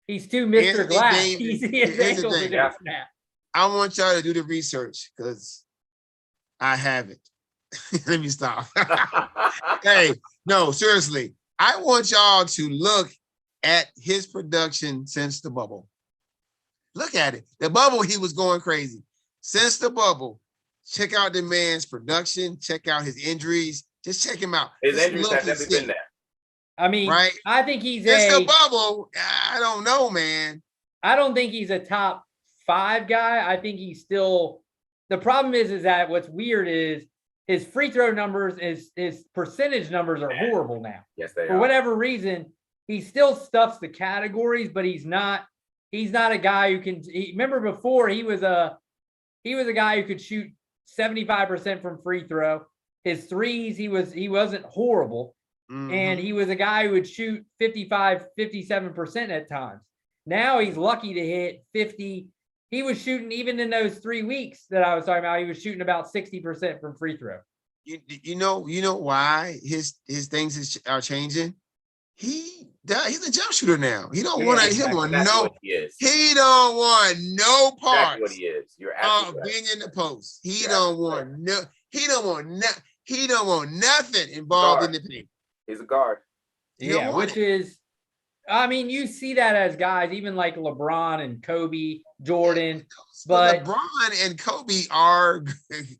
He's too Mr. Glass. His ankles are just snap. I want y'all to do the research because I haven't. Let me stop. Hey, no, seriously. I want y'all to look at his production since the bubble. Look at it. The bubble, he was going crazy. Since the bubble, check out the man's production. Check out his injuries. Just check him out. His injuries have never been there. I mean, right? I think he's since the bubble. I don't know, man. I don't think he's a top 5 guy. I think he's still. The problem is that what's weird is his free throw numbers, his percentage numbers are horrible now. Yes, they are. For whatever reason, he still stuffs the categories, but he's not a guy who can. Remember before he was a guy who could shoot 75% from free throw. His threes, he wasn't horrible. And he was a guy who would shoot 55, 57% at times. Now he's lucky to hit 50. He was shooting, even in those 3 weeks that I was talking about, he was shooting about 60% from free throw. You know why his things are changing? He's a jump shooter now. He don't want He don't want no part what he is. You're being in the post. He don't want nothing involved in the paint. He's a guard. Yeah, which is, I mean, you see that as guys, even like LeBron and Kobe, Jordan, but LeBron and Kobe are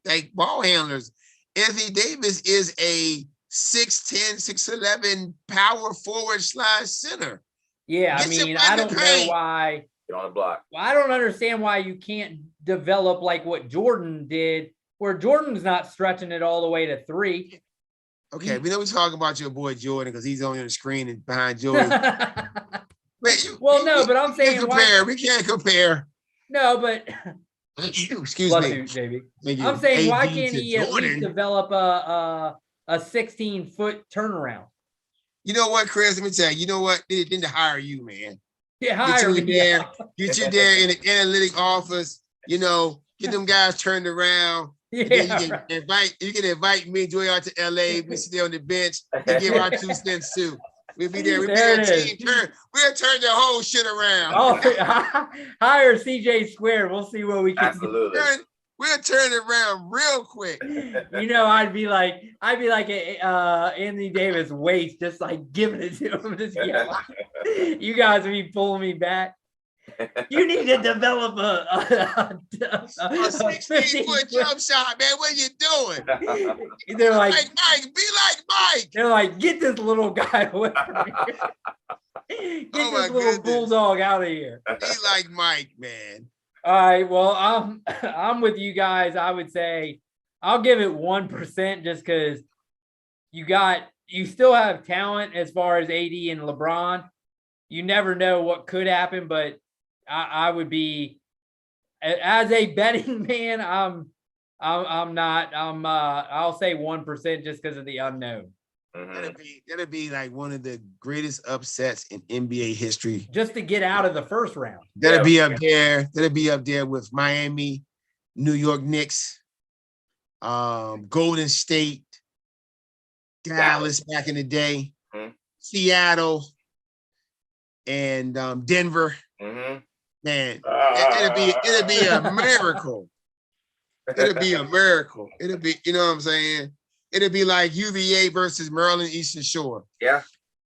like ball handlers. Anthony Davis is a 6'10", 6'11" power forward / center. Yeah, I mean, I don't know why Get on the block. Well, I don't understand why you can't develop like what Jordan did, where Jordan's not stretching it all the way to 3. Okay, we know we're talking about your boy Jordan because he's only on the screen and behind Joey. Well, no, but I'm saying compare. We can't compare. No, but excuse bless me, you, JB. Thank you. I'm saying, why AD can't to he at least Jordan. develop a 16-foot turnaround? You know what, Chris? Let me tell you. You know what? They didn't hire you, man. Yeah, hire me. Get you there in the analytic office. You know, get them guys turned around. Yeah, Then you can invite me and Joey out to LA. We sit there on the bench and give our 2 cents too. We'll be there. We'll be there. Team turn. We'll turn the whole shit around. Oh, hire CJ Squared. We'll see what we can Absolutely. We'll turn it around real quick. You know, I'd be like Anthony Davis waist, just like giving it to him. Just you guys would be pulling me back. You need to develop a 16-foot jump shot, man. What are you doing? They're like Mike, be like Mike. They're like, get this little guy away from here. Get this little bulldog out of here. Be like Mike, man. All right. Well, I'm with you guys. I would say I'll give it 1% just because you still have talent as far as AD and LeBron. You never know what could happen, but I would be, as a betting man, I'll say 1% just because of the unknown. That'd be like one of the greatest upsets in NBA history. Just to get out of the first round. That'd be up there. That'd be up there with Miami, New York Knicks, Golden State, Dallas back in the day, Seattle, and Denver. Man, it'd be a miracle. It'd be a miracle. It'd be, you know what I'm saying? It'd be like UVA versus Maryland Eastern Shore. Yeah.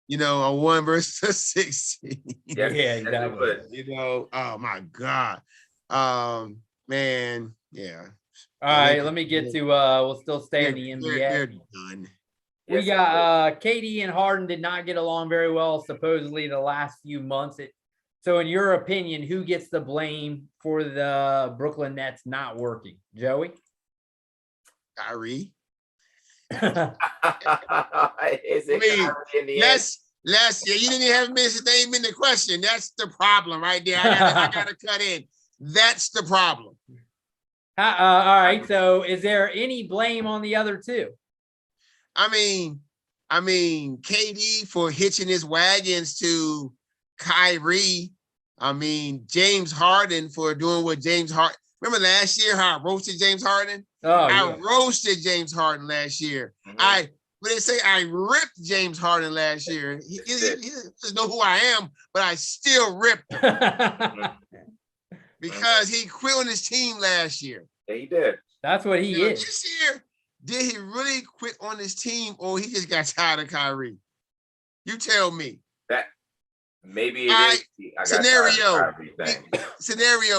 You know, a 1 versus 16. Yeah, exactly. You know, oh my God. Man, yeah. All right, let me get to we'll still stay in the NBA. They're done. We got KD and Harden did not get along very well, supposedly the last few months. So in your opinion, who gets the blame for the Brooklyn Nets not working? Joey? Kyrie. Is it Kyrie in the end? Yeah, you didn't even have his name in the question. That's the problem right there. I gotta cut in. That's the problem. All right. So is there any blame on the other two? I mean, KD for hitching his wagons to Kyrie. I mean, James Harden for doing what James Harden. Remember last year how I roasted James Harden? I roasted James Harden last year. When they say I ripped James Harden last year, he doesn't know who I am, but I still ripped him because he quit on his team last year. Yeah, he did. That's what he is. This year, did he really quit on his team, or he just got tired of Kyrie? You tell me. That maybe it is. Scenario.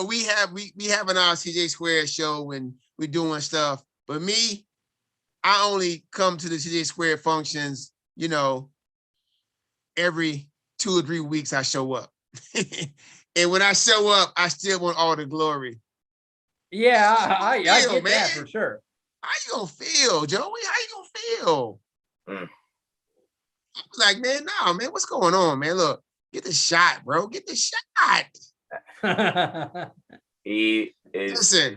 We have an CJ Square show when we're doing stuff, but me, I only come to the CJ Square functions, you know, every 2 or 3 weeks I show up. And when I show up, I still want all the glory. Yeah, I get that for sure. How you gonna feel, Joey? How you gonna feel? Like, man, no, man, what's going on, man? Look, get the shot, bro. Get the shot. He is. Listen,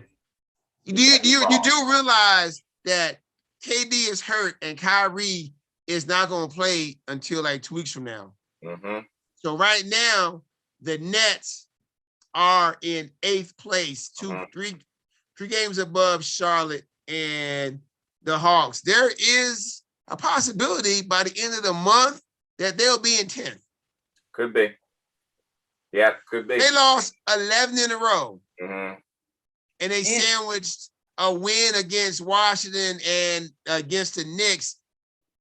you do realize that KD is hurt and Kyrie is not going to play until like 2 weeks from now. So right now, the Nets are in 8th place, three games above Charlotte and the Hawks. There is a possibility by the end of the month that they'll be in 10th. Could be. Yeah, could be. They lost 11 in a row. And they sandwiched a win against Washington and against the Knicks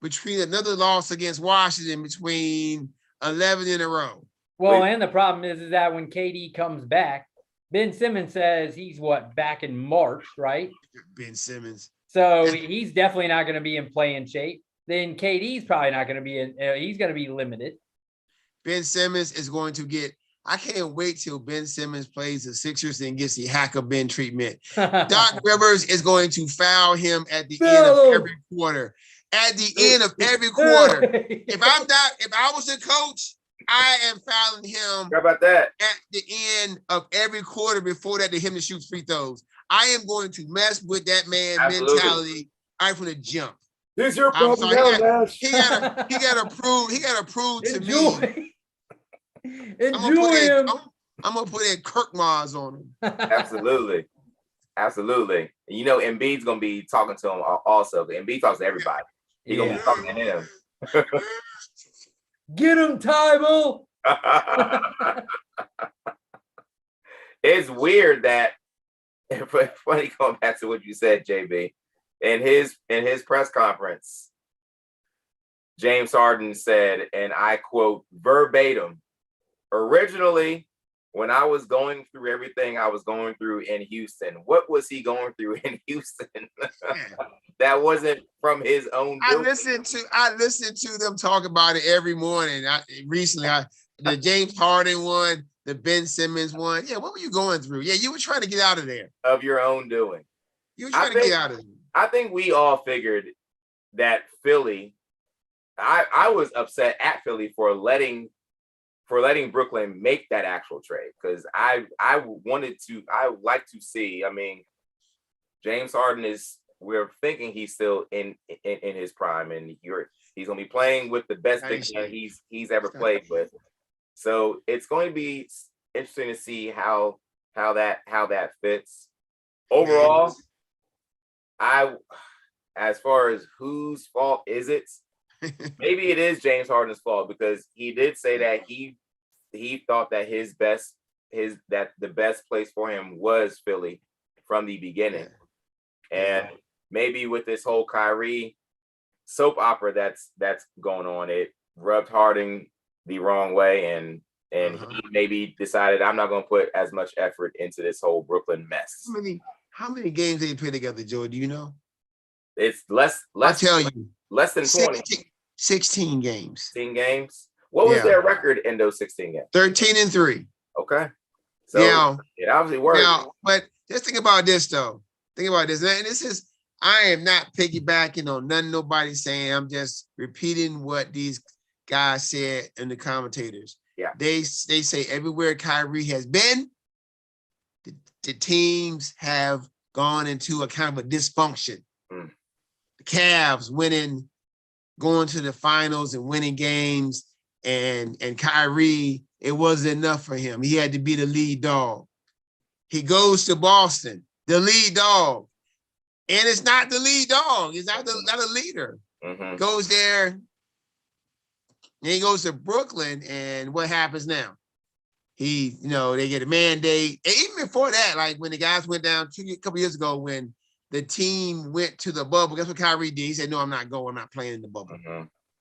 between another loss against Washington between 11 in a row. Well, and the problem is that when KD comes back, Ben Simmons says he's back in March, right? Ben Simmons. So he's definitely not going to be in playing shape. Then KD's probably not going to be he's going to be limited. Ben Simmons is going to get I can't wait till Ben Simmons plays the Sixers and gets the hacker Ben treatment. Doc Rivers is going to foul him at the end of every quarter. At the end of every quarter. If I was the coach, I am fouling him. How about that? At the end of every quarter before that to him to shoot free throws. I am going to mess with that man mentality right from the jump. This is your problem now, he gotta prove to me. Enjoy him. I'm gonna put in Kirk Mars on him. Absolutely. And you know, Embiid's gonna be talking to him also. Embiid talks to everybody. He's gonna be talking to him. Get him, Tybal. It's weird that, funny going back to what you said, JB. In his press conference, James Harden said, and I quote verbatim, originally, when I was going through everything I was going through in Houston, what was he going through in Houston? That wasn't from his own doing. I listened to them talk about it every morning. Recently, the James Harden one, the Ben Simmons one. Yeah, what were you going through? Yeah, you were trying to get out of there. Of your own doing. You were trying to get out of there. I think we all figured that Philly, I was upset at Philly for letting Brooklyn make that actual trade, because I would like to see, I mean, James Harden we're thinking he's still in his prime, and he's gonna be playing with the best big man he's ever played with. So it's going to be interesting to see how that fits. Overall, as far as whose fault is it, maybe it is James Harden's fault, because he did say that he thought that the best place for him was Philly from the beginning. And maybe with this whole Kyrie soap opera that's going on, it rubbed Harden the wrong way, and he maybe decided, I'm not going to put as much effort into this whole Brooklyn mess. How many games did they play together, Joe? Do you know? It's less. I'll tell you. Less than 20. 16 games. 16 games. What was their record in those 16 games? 13-3. Okay. So it obviously worked. Now, but just think about this, though. Think about this. And I am not piggybacking on nothing nobody's saying. I'm just repeating what these guys said and the commentators. Yeah. They say everywhere Kyrie has been, the teams have gone into a kind of a dysfunction. The Cavs going to the finals and winning games, and Kyrie, it wasn't enough for him. He had to be the lead dog. He goes to Boston, the lead dog, and it's not the lead dog. It's not a leader. Goes there, and he goes to Brooklyn, and what happens now? They get a mandate. And even before that, like when the guys went down a couple years ago, when the team went to the bubble, guess what Kyrie did? He said, no, I'm not going. I'm not playing in the bubble.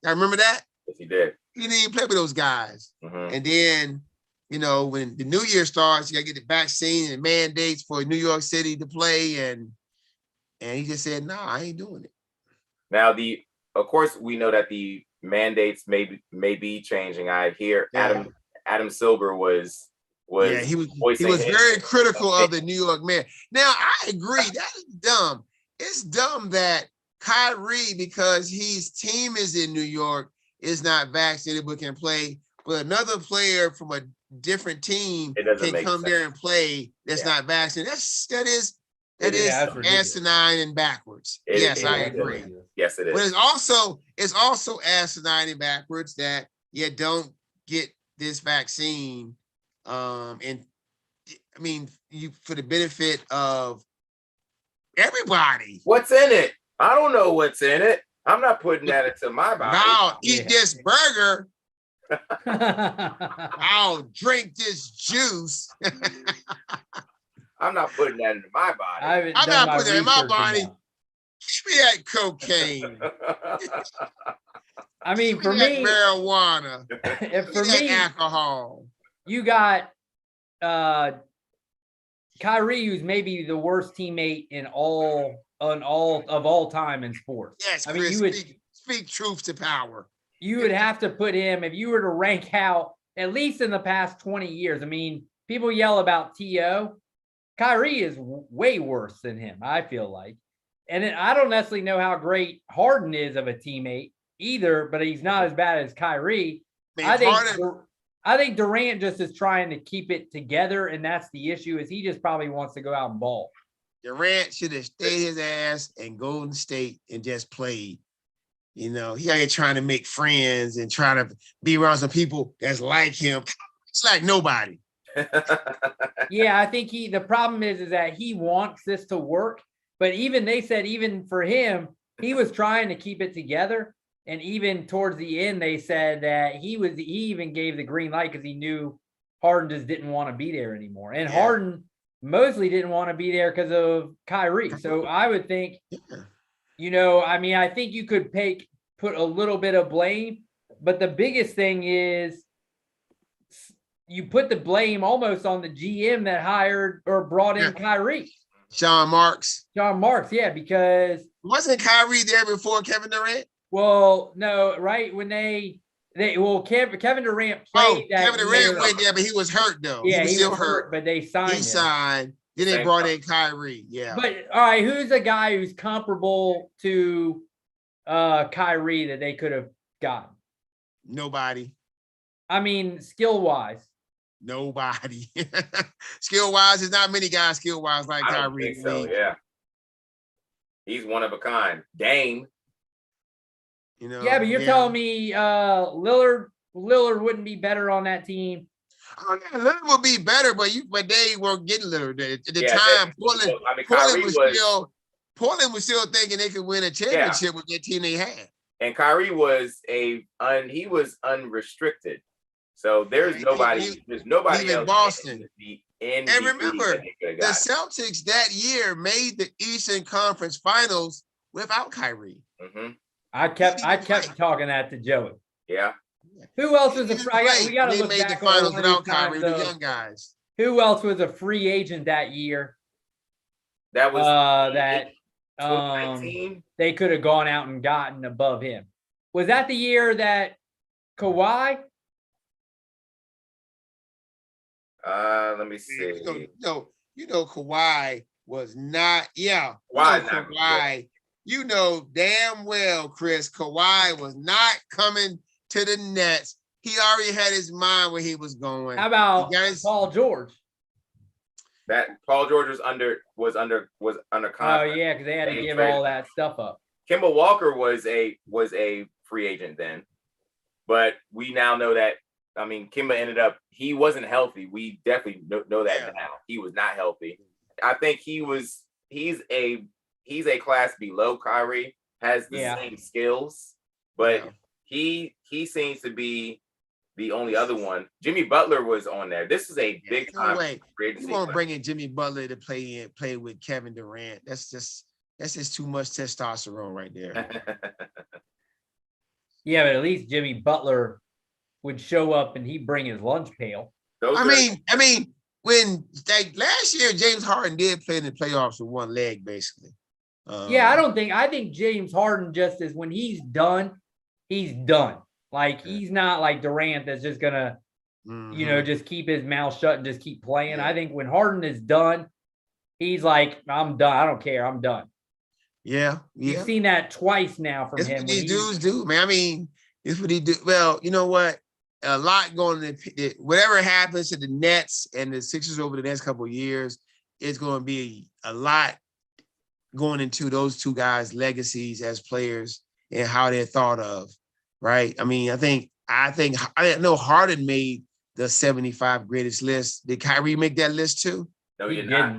I remember that? Yes, he did. He didn't even play with those guys. And then, when the new year starts, you got to get the vaccine and mandates for New York City to play. And he just said, no, I ain't doing it. Now, of course, we know that the mandates may be changing. I hear Adam Silver was he was very critical of the New York mayor. Now, I agree. That is dumb. It's dumb that Kyrie, because his team is in New York, is not vaccinated but can play. But another player from a different team can come there and play that's not vaccinated. That is asinine and backwards. I agree. Yes, it is. But it's also asinine and backwards that you don't get this vaccine. And I mean, for the benefit of everybody. What's in it? I don't know what's in it. I'm not putting that into my body. I'll eat this burger. I'll drink this juice. I'm not putting that into my body. I'm not putting that in my body. Give me that cocaine. I mean, for me, marijuana. For me, alcohol. You got Kyrie, who's maybe the worst teammate in all time in sports. Yes, Chris, you would speak truth to power. You would have to put him, if you were to rank out at least in the past 20 years. I mean, people yell about T.O. Kyrie is way worse than him, I feel like. And I don't necessarily know how great Harden is of a teammate either, but he's not as bad as Kyrie. I think Durant just is trying to keep it together, and that's the issue, is he just probably wants to go out and ball. Durant should have stayed his ass in Golden State and just played. You know, he out here trying to make friends and trying to be around some people that's like him. It's like nobody. Yeah, I think the problem is that he wants this to work, but they said even for him, he was trying to keep it together. And even towards the end, they said that he even gave the green light because he knew Harden just didn't want to be there anymore. And Harden mostly didn't want to be there because of Kyrie. So I would think, I think you could put a little bit of blame, but the biggest thing is you put the blame almost on the GM that hired or brought in Kyrie. Sean Marks, yeah, because wasn't Kyrie there before Kevin Durant? Well, no, right when Kevin Durant played. Kevin Durant went there, but he was hurt though. Yeah, he was still hurt, but they signed him. He signed. Then they brought in Kyrie. Yeah. But all right, who's a guy who's comparable to Kyrie that they could have gotten? Nobody. I mean, skill wise. Nobody. Skill wise, there's not many guys skill wise like Kyrie. Think so, yeah. He's one of a kind. Dame. Yeah, but you're telling me Lillard wouldn't be better on that team. Oh, yeah, Lillard would be better, but they weren't getting Lillard at the time. Portland was still thinking they could win a championship with that team they had. And Kyrie was he was unrestricted. So there's nobody even else Boston. And remember, the Celtics that year made the Eastern Conference Finals without Kyrie. Mm-hmm. I kept talking that to Joey. Yeah. Who else was we got to look made back the finals on without Kyrie, the young guys. Who else was a free agent that year? That was that 2019. They could have gone out and gotten above him. Was that the year that Kawhi? Let me see. Kawhi was not. Yeah, Kawhi. You know damn well, Chris, Kawhi was not coming to the Nets. He already had his mind where he was going. How about Paul George? That Paul George was under contract. Oh yeah, because they had to give all that stuff up. Kemba Walker was a free agent then, but we now know that. I mean, Kemba he wasn't healthy. We definitely know that now. He was not healthy. I think he's a class below Kyrie, has the same skills, but he seems to be the only other one. Jimmy Butler was on there. This is a big time. You won't bring in Jimmy Butler to play with Kevin Durant. That's just too much testosterone right there. Yeah, but at least Jimmy Butler would show up and he'd bring his lunch pail. I mean, when last year James Harden did play in the playoffs with one leg, basically. I think James Harden just is when he's done. Like he's not like Durant that's just gonna, just keep his mouth shut and just keep playing. I think when Harden is done, he's like, I'm done. I don't care. I'm done. Yeah. You've seen that twice now from him. What these dudes do, man. I mean, it's what he do. Well, you know what? A lot going to whatever happens to the Nets and the Sixers over the next couple of years, it's going to be a lot going into those two guys' legacies as players and how they're thought of, right? I mean, I know Harden made the 75 greatest list. Did Kyrie make that list too? No, he did not.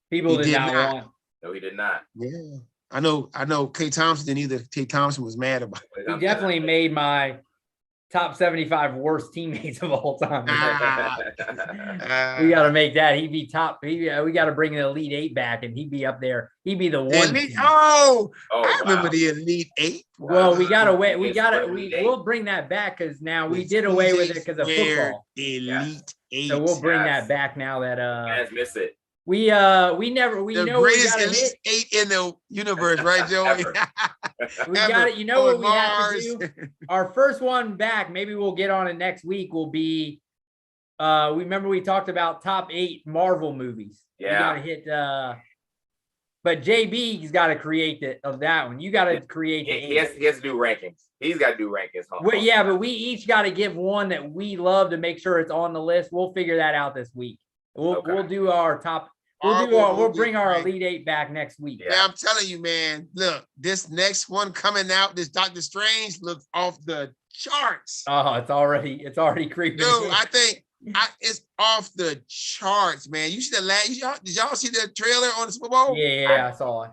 People did not want. No, he did not. Yeah, I know. Klay Thompson didn't either. Klay Thompson was mad about it. He definitely made my top 75 worst teammates of all time. We got to make that. He'd be top. We got to bring the Elite Eight back, and he'd be up there. He'd be the one. I remember the Elite Eight. Wow. Well, we got to wait. We'll bring that back because now we did away with it because of football. Elite Eight. So we'll bring that back now that you guys miss it. We The know we greatest gotta Elite hit. 8 in the universe, right, Joey? We got it. You know On what we have to Mars. do? Our first one back, maybe we'll get on it next week, will be we remember we talked about top 8 Marvel movies. Yeah. You gotta hit but JB's got to create that one. You got to create the he has to do rankings. He's got to do rankings. Well, yeah, but we each got to give one that we love to make sure it's on the list. We'll figure that out this week. We'll do our top. We'll bring our Elite 8 back next week. Yeah, I'm telling you, man. Look, this next one coming out, this Doctor Strange looks off the charts. Oh, it's already creeping. Dude, I think it's off the charts, man. You see the did y'all see the trailer on the Super Bowl? Yeah, I saw it.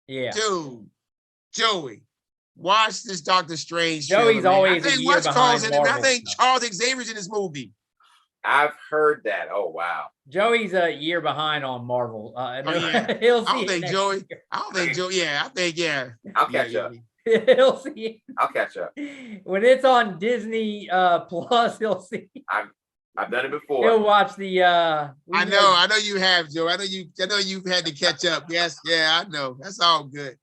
Yeah. Dude, Joey, watch this Doctor Strange. Joey's trailer, always I think a year behind in it. I Marvel think stuff. Charles Xavier's in this movie. I've heard that. Oh wow. Joey's a year behind on Marvel. Yeah. He'll see I don't think Joey. I don't think Joey. Yeah, I think I'll catch up. He'll see I'll catch up. when it's on Disney Plus. He'll see. I've done it before. He'll watch the. I know you have, Joe. I know you've had to catch up. Yes, yeah, I know. That's all good.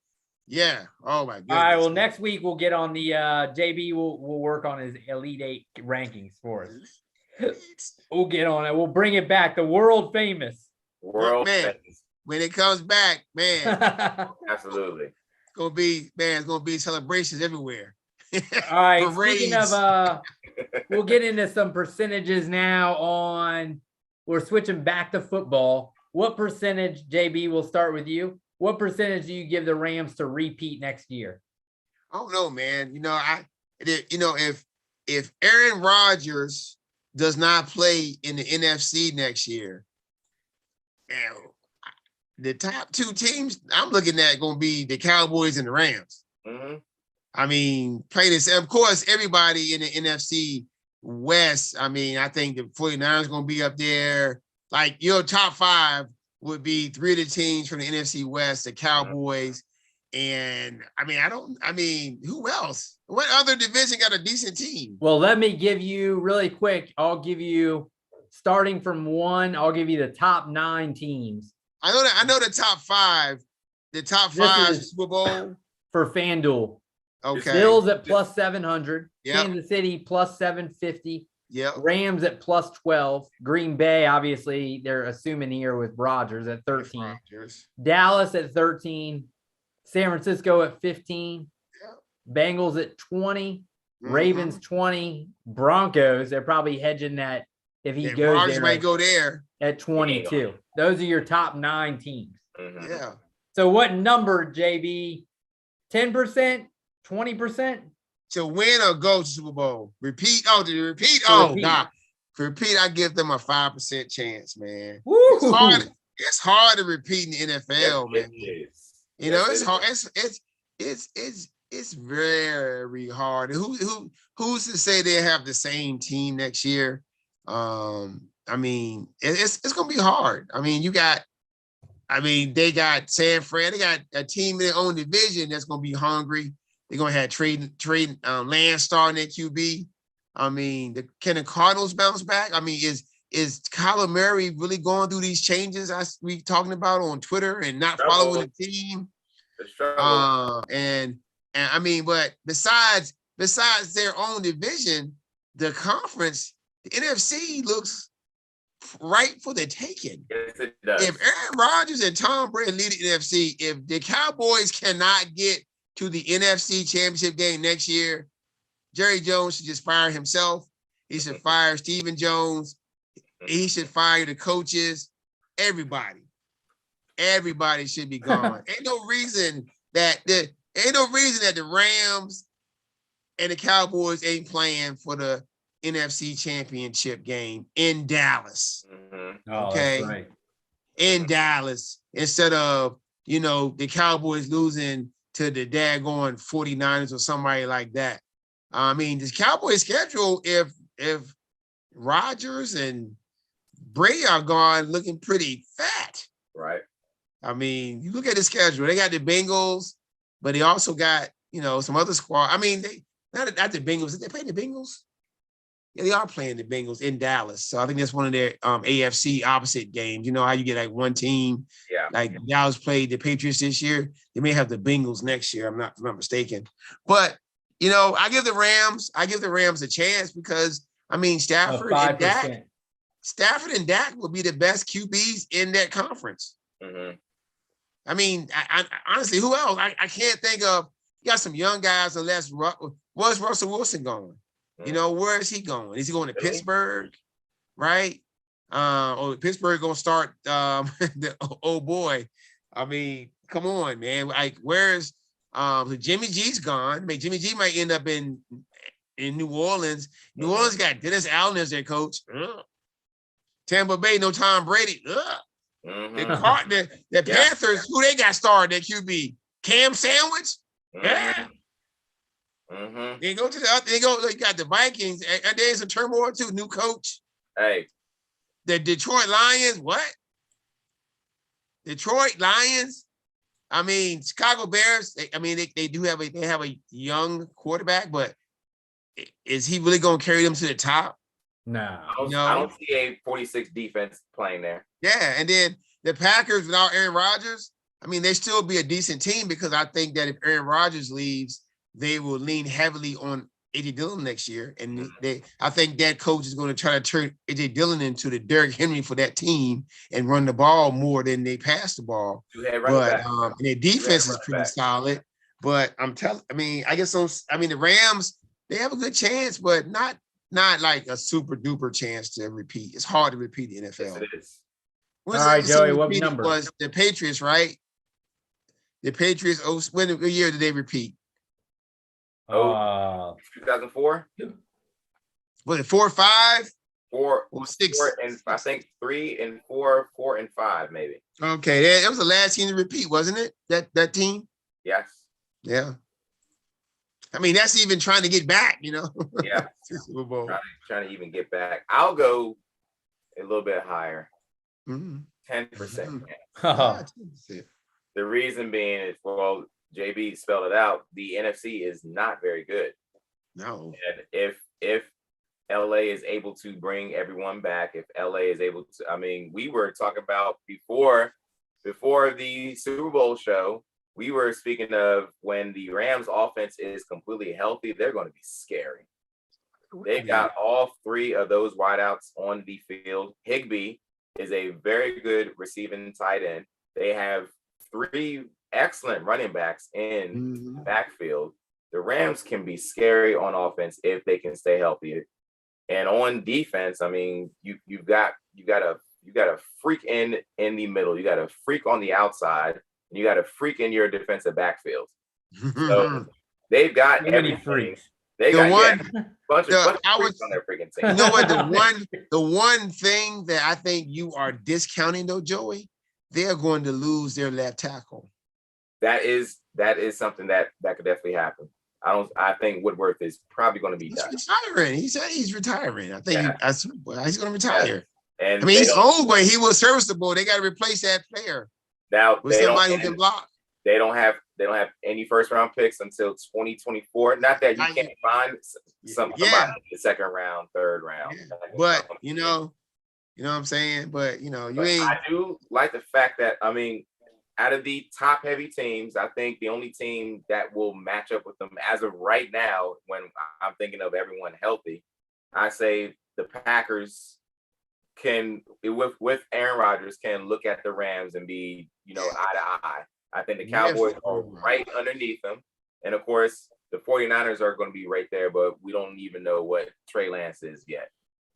Yeah. Oh my goodness. All right. Well, next week we'll get on the JB. Will work on his Elite 8 rankings for us. We'll get on it. We'll bring it back. The world famous. World man, famous. when it comes back, man, Absolutely. it's gonna be celebrations everywhere. All right. Parades. Speaking of, we'll get into some percentages now. We're switching back to football. What percentage, JB? We'll start with you. What percentage do you give the Rams to repeat next year? I don't know, man. If Aaron Rodgers does not play in the NFC next year, the top 2 teams I'm looking at going to be the Cowboys and the Rams. Mm-hmm. I mean, play this. Of course, everybody in the NFC West, I mean, I think the 49ers going to be up there. Like, your top 5 would be 3 of the teams from the NFC West, the Cowboys. And, who else? What other division got a decent team? Well, let me give you really quick. I'll give you, starting from 1, I'll give you the top 9 teams. I know the top 5. The top 5 Super Bowl. For FanDuel. Okay. Bills at plus 700. Yep. Kansas City plus 750. Yep. Rams at plus 12. Green Bay, obviously, they're assuming here with Rodgers at 13. Rodgers. Dallas at 13. San Francisco at 15. Yep. Bengals at 20. Mm-hmm. Ravens 20. Broncos, they're probably hedging that if he goes Rodgers there might go there at 22. Those are your top 9 teams. Mm-hmm. Yeah. So what number, JB? 10%? 20%? To win or go to Super Bowl? Repeat. Oh, did you repeat? To Oh, repeat. nah. For repeat, I give them a 5% chance, man. Woo! It's hard to repeat in the NFL, man. You know, it's hard. It's very hard. Who's to say they have the same team next year? It's gonna be hard. They got San Fran. They got a team in their own division that's gonna be hungry. They're gonna have trade Landstar in their QB. Can the Cardinals bounce back? Is Kyler Murray really going through these changes we talking about on Twitter and not following the team? But besides their own division, the conference, the NFC looks right for the taking. Yes, it does. If Aaron Rodgers and Tom Brady lead the NFC, if the Cowboys cannot get to the NFC Championship game next year, Jerry Jones should just fire himself. He should fire Stephen Jones. He should fire the coaches. Everybody should be gone. Ain't no reason that the Rams and the Cowboys ain't playing for the NFC Championship game in Dallas. Mm-hmm. Okay. That's right. In Dallas, instead of, the Cowboys losing to the daggone 49ers or somebody like that. The Cowboys schedule, if Rodgers and Brady are gone, looking pretty fat. Right. You look at the schedule. They got the Bengals, but they also got, some other squad. They not the Bengals. Did they play the Bengals? Yeah, they are playing the Bengals in Dallas. So I think that's one of their AFC opposite games. You know how you get like one team, like Dallas played the Patriots this year. They may have the Bengals next year. If I'm not mistaken. But you know, I give the Rams a chance because I mean Stafford and Dak will be the best QBs in that conference. Mm-hmm. I mean, I honestly, who else? I can't think of. You got some young guys unless where's Russell Wilson going? You know, where is he going? Is he going to Pittsburgh? Right? Or Pittsburgh gonna start the old boy. I mean, come on, man. Like, where's Jimmy G's gone? I mean, Jimmy G might end up in New Orleans. New Orleans got Dennis Allen as their coach. Tampa Bay, no Tom Brady. The Panthers, who they got started at QB? Cam Sandwich? They go to they got the Vikings, and there's a turmoil too. New coach. Hey, the Detroit Lions. What? Detroit Lions. I mean, Chicago Bears. They do have a young quarterback, but is he really going to carry them to the top? No. I don't see a 46 defense playing there. Yeah, and then the Packers without Aaron Rodgers. I mean, they still be a decent team because I think that if Aaron Rodgers leaves, they will lean heavily on AJ Dillon next year. And I think that coach is going to try to turn AJ Dillon into the Derrick Henry for that team and run the ball more than they pass the ball. But and their defense is pretty solid. But the Rams, they have a good chance, but not like a super duper chance to repeat. It's hard to repeat the NFL. Yes, it is. All right, Joey, what number? Was the Patriots, right? The Patriots, what year did they repeat? 2004. Was it 4 or 5? 4 or 6? 4 and I think 3 and 4, 4 and 5, maybe. Okay, that was the last team to repeat, wasn't it? That team? Yes. Yeah. I mean, that's even trying to get back, you know. Yeah. Super Bowl. Trying to even get back. I'll go a little bit higher. 10%. The reason being is, well, JB spelled it out. The NFC is not very good. No. And if LA is able to bring everyone back, if LA is able to, I mean, we were talking about before the Super Bowl show, we were speaking of when the Rams offense is completely healthy, they're going to be scary. They got all 3 of those wideouts on the field. Higbee is a very good receiving tight end. They have 3 excellent running backs in the backfield. The Rams can be scary on offense if they can stay healthy. And on defense, I mean, you got a freak in the middle. You got a freak on the outside. And you got a freak in your defensive backfield. So they've got many freaks. They got a bunch of freaks on their freaking team. You know what? The one thing that I think you are discounting though, Joey, they are going to lose their left tackle. That is something that could definitely happen. I think Woodworth is probably going to be done. He's retiring. He said he's retiring. I think he's going to retire. Yeah. And I mean, he's old, but he was serviceable. They got to replace that player now with somebody who can block. They don't have any first round picks until 2024. Not that you can't find somebody in the second round, third round. Yeah. But you know what I'm saying? But I do like the fact that, I mean, out of the top heavy teams, I think the only team that will match up with them as of right now, when I'm thinking of everyone healthy, I say the Packers can, with Aaron Rodgers, can look at the Rams and be, eye to eye. I think the Cowboys are right underneath them. And of course, the 49ers are going to be right there, but we don't even know what Trey Lance is yet.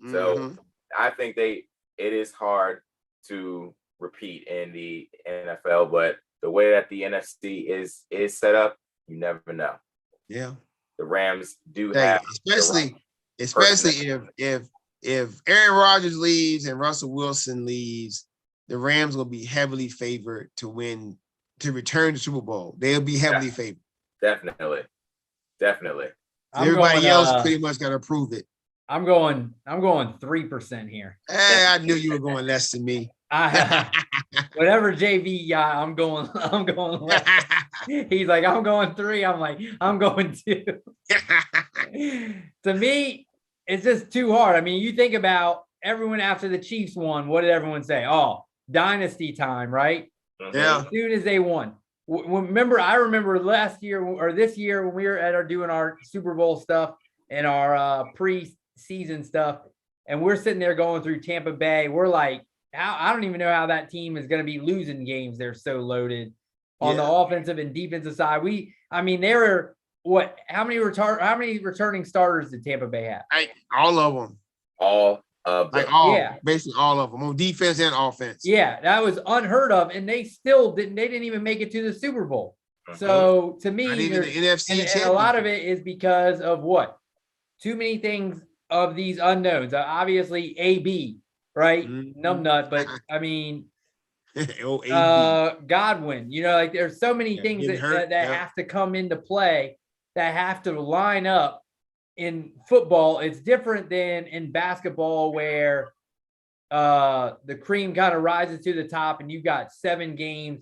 So I think it is hard to repeat in the NFL, but the way that the NFC is set up, you never know. Yeah. The Rams do have, especially if Aaron Rodgers leaves and Russell Wilson leaves, the Rams will be heavily favored to return to Super Bowl. They'll be heavily favored. Definitely. Everybody else pretty much got to prove it. I'm going 3% here. I knew you were going less than me. Whatever JV got, I'm going less. He's like, I'm going 3. I'm like, I'm going 2. To me, it's just too hard. I mean, you think about everyone after the Chiefs won. What did everyone say? Oh, dynasty time, right? Yeah. As soon as they won. I remember last year or this year when we were doing our Super Bowl stuff and our pre-season stuff, and we're sitting there going through Tampa Bay. We're like, I don't even know how that team is going to be losing games. They're so loaded on the offensive and defensive side. They were how many returning starters did Tampa Bay have? All of them. All of them. Basically all of them on defense and offense. Yeah, that was unheard of, and they didn't even make it to the Super Bowl. So to me, not even the NFC and a lot of it is because of what? Too many things of these unknowns. Obviously, AB, right? Numbnut, but I mean, Godwin. Like there's so many things that have to come into play that have to line up. In football, it's different than in basketball where the cream kind of rises to the top and you've got 7 games.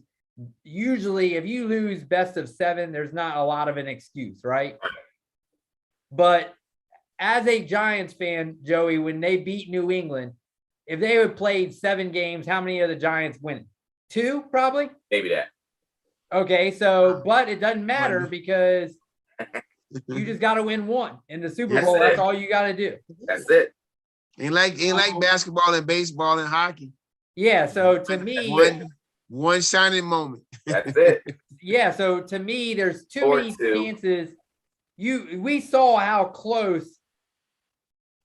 Usually, if you lose best of 7, there's not a lot of an excuse, right? But as a Giants fan, Joey, when they beat New England, if they had played 7 games, how many of the Giants winning? 2, probably? Maybe that. Okay, so, but it doesn't matter because you just got to win 1 in the Super Bowl. That's all you got to do. That's it. Ain't like basketball and baseball and hockey. Yeah. So to me, one shining moment. That's it. Yeah. So to me, there's too many chances. We saw how close.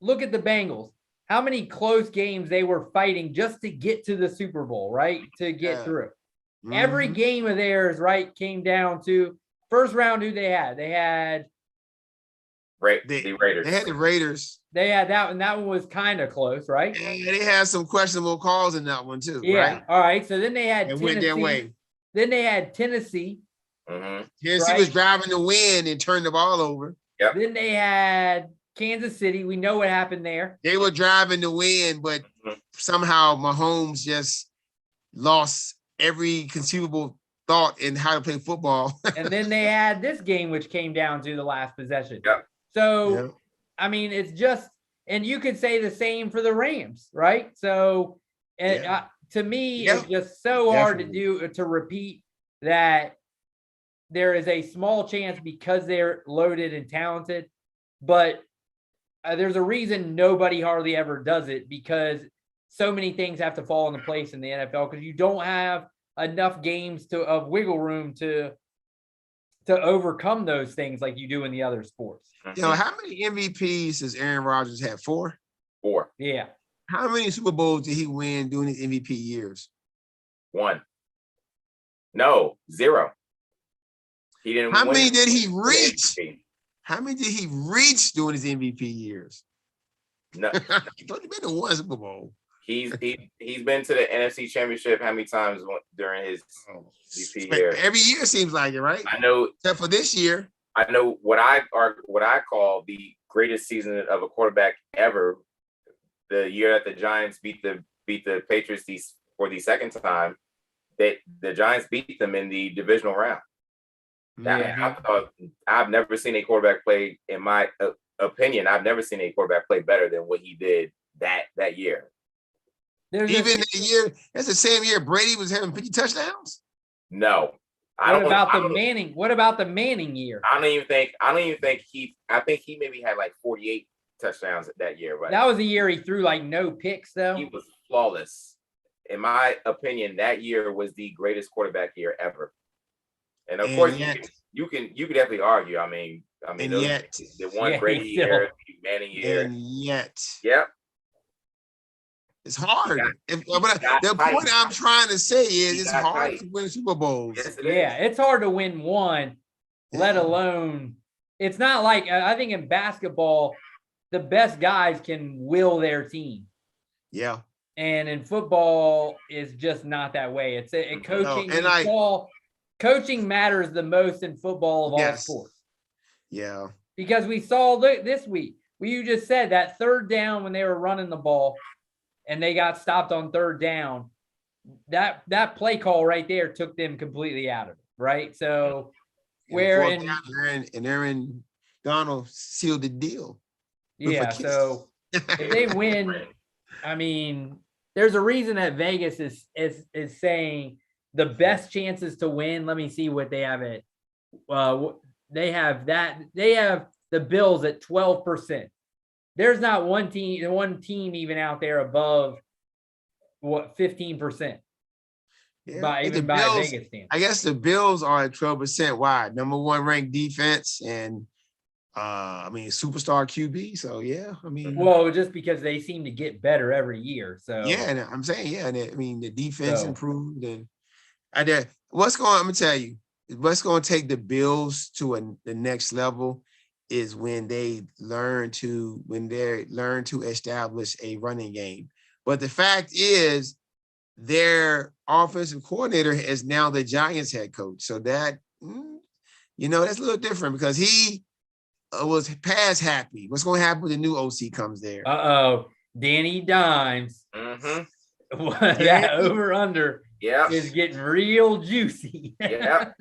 Look at the Bengals. How many close games they were fighting just to get to the Super Bowl, right? To get through. Every game of theirs, right, came down to first round. Who they had? They had the Raiders. They had the Raiders. They had that one. That one was kind of close, right? Yeah, they had some questionable calls in that one too. Yeah. Right? All right. So then they had It Tennessee. went their way. Then they had Tennessee. Tennessee was driving to win and turned the ball over. Yep. Then they had Kansas City. We know what happened there. They were driving to win, but somehow Mahomes just lost every conceivable thought in how to play football. And then they had this game, which came down to the last possession. Yep. So, I mean, it's just, and you could say the same for the Rams, right? So, and to me, it's just so hard to repeat that there is a small chance because they're loaded and talented, but there's a reason nobody hardly ever does it because so many things have to fall into place in the NFL because you don't have enough games of wiggle room to overcome those things like you do in the other sports. How many MVPs does Aaron Rodgers have? 4? 4. Yeah. How many Super Bowls did he win during his MVP years? 1. No, 0. He didn't. How many did he reach? How many did he reach during his MVP years? No. He's only been to 1 Super Bowl. He's been to the NFC Championship how many times during his MVP year? Every year seems like it, right? I know. Except for this year. I know what I call the greatest season of a quarterback ever. The year that the Giants beat the Patriots for the second time, the Giants beat them in the divisional round. I've never seen a quarterback play, in my opinion, I've never seen a quarterback play better than what he did that year. Even the year, that's the same year Brady was having 50 touchdowns. No. What about the Manning year? I think he maybe had like 48 touchdowns that year. But that was the year he threw like no picks though. He was flawless. In my opinion, that year was the greatest quarterback year ever. And of course, you can definitely argue. The one Brady year, the Manning year. And yet. Yep. It's hard. The point I'm trying to say is it's hard to win Super Bowls. Yes, it's hard to win 1, let alone it's not like I think in basketball, the best guys can will their team. Yeah. And in football, it's just not that way. It's coaching. Coaching matters the most in football of all sports. Yeah. Because we saw this week, you just said that third down when they were running the ball and they got stopped on third down, that play call right there took them completely out of it, right? So Aaron Donald sealed the deal. Yeah, so if they win, I mean, there's a reason that Vegas is saying the best chances to win. Let me see what they have at. They have the Bills at 12%. There's not one team even out there above 15%. Yeah. By the Vegas Bills, standards. I guess the Bills are at 12%. Why? Number one ranked defense and I mean superstar QB. So yeah, I mean, well, just because they seem to get better every year. So yeah, and I'm saying, yeah, and I mean the defense improved, and I'm gonna tell you, what's gonna take the Bills to the next level is when they learn to establish a running game. But the fact is, their offensive coordinator is now the Giants head coach. So that, that's a little different because he was pass happy. What's going to happen when the new OC comes there? Danny Dimes. Mm-hmm. That over under is getting real juicy. Yeah.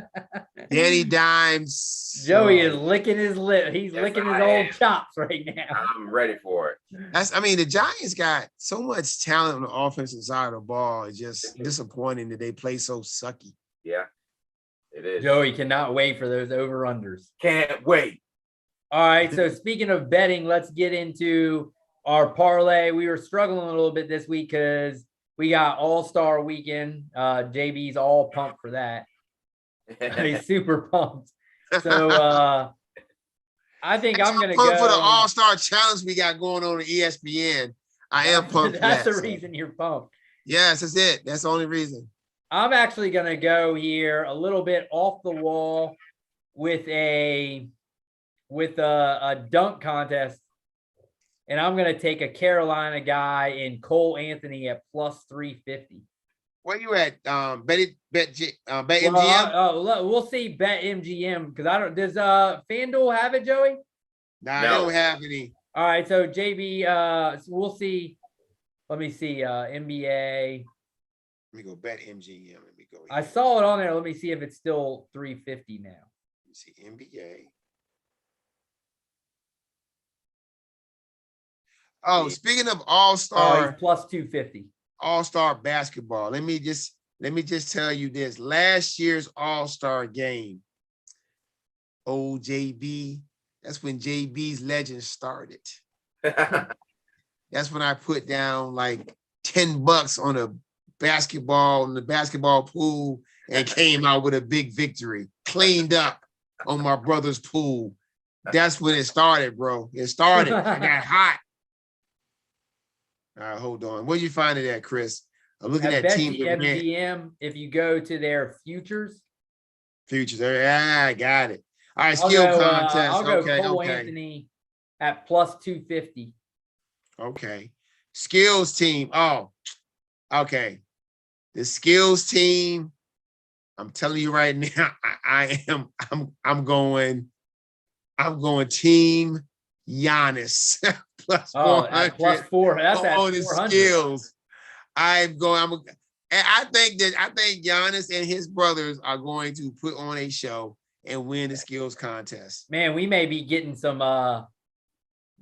Danny Dimes. Joey is licking his lip. He's licking his old chops right now. I'm ready for it. The Giants got so much talent on the offensive side of the ball. It's just disappointing that they play so sucky. Yeah, it is. Joey cannot wait for those over unders. Can't wait. All right. So speaking of betting, let's get into our parlay. We were struggling a little bit this week because we got All-Star Weekend. JB's all pumped for that. He's super pumped. So I think I'm going to go for the All-Star Challenge we got going on ESPN. I am pumped. That's the reason you're pumped. Yes, that's it. That's the only reason. I'm actually going to go here a little bit off the wall with a dunk contest. And I'm going to take a Carolina guy in Cole Anthony at plus 350. Where you at? Bet MGM? We'll see Bet MGM because I don't. Does FanDuel have it, Joey? Nah, no. I don't have any. All right, so JB, we'll see. Let me see. NBA. Let me go Bet MGM. Let me go. Here. I saw it on there. Let me see if it's still 350 now. Let me see NBA. Oh, speaking of All-Star, plus 250. All-Star basketball. Let me just tell you this. Last year's All-Star game, JB, that's when JB's legend started. That's when I put down like $10 on the basketball pool and came out with a big victory. Cleaned up on my brother's pool. That's when it started, bro. It started. I got hot. All right, hold on. Where you find it at, Chris? I'm looking at Team MGM. If you go to their futures. Yeah, I got it. All right, skill contest. I'll go Cole Anthony at plus 250. Okay. Skills team. Oh, okay. The skills team. I'm telling you right now, I'm going team Giannis. Plus 400. Plus 4. That's at on the skills. I think Giannis and his brothers are going to put on a show and win the skills contest. Man, we may be getting some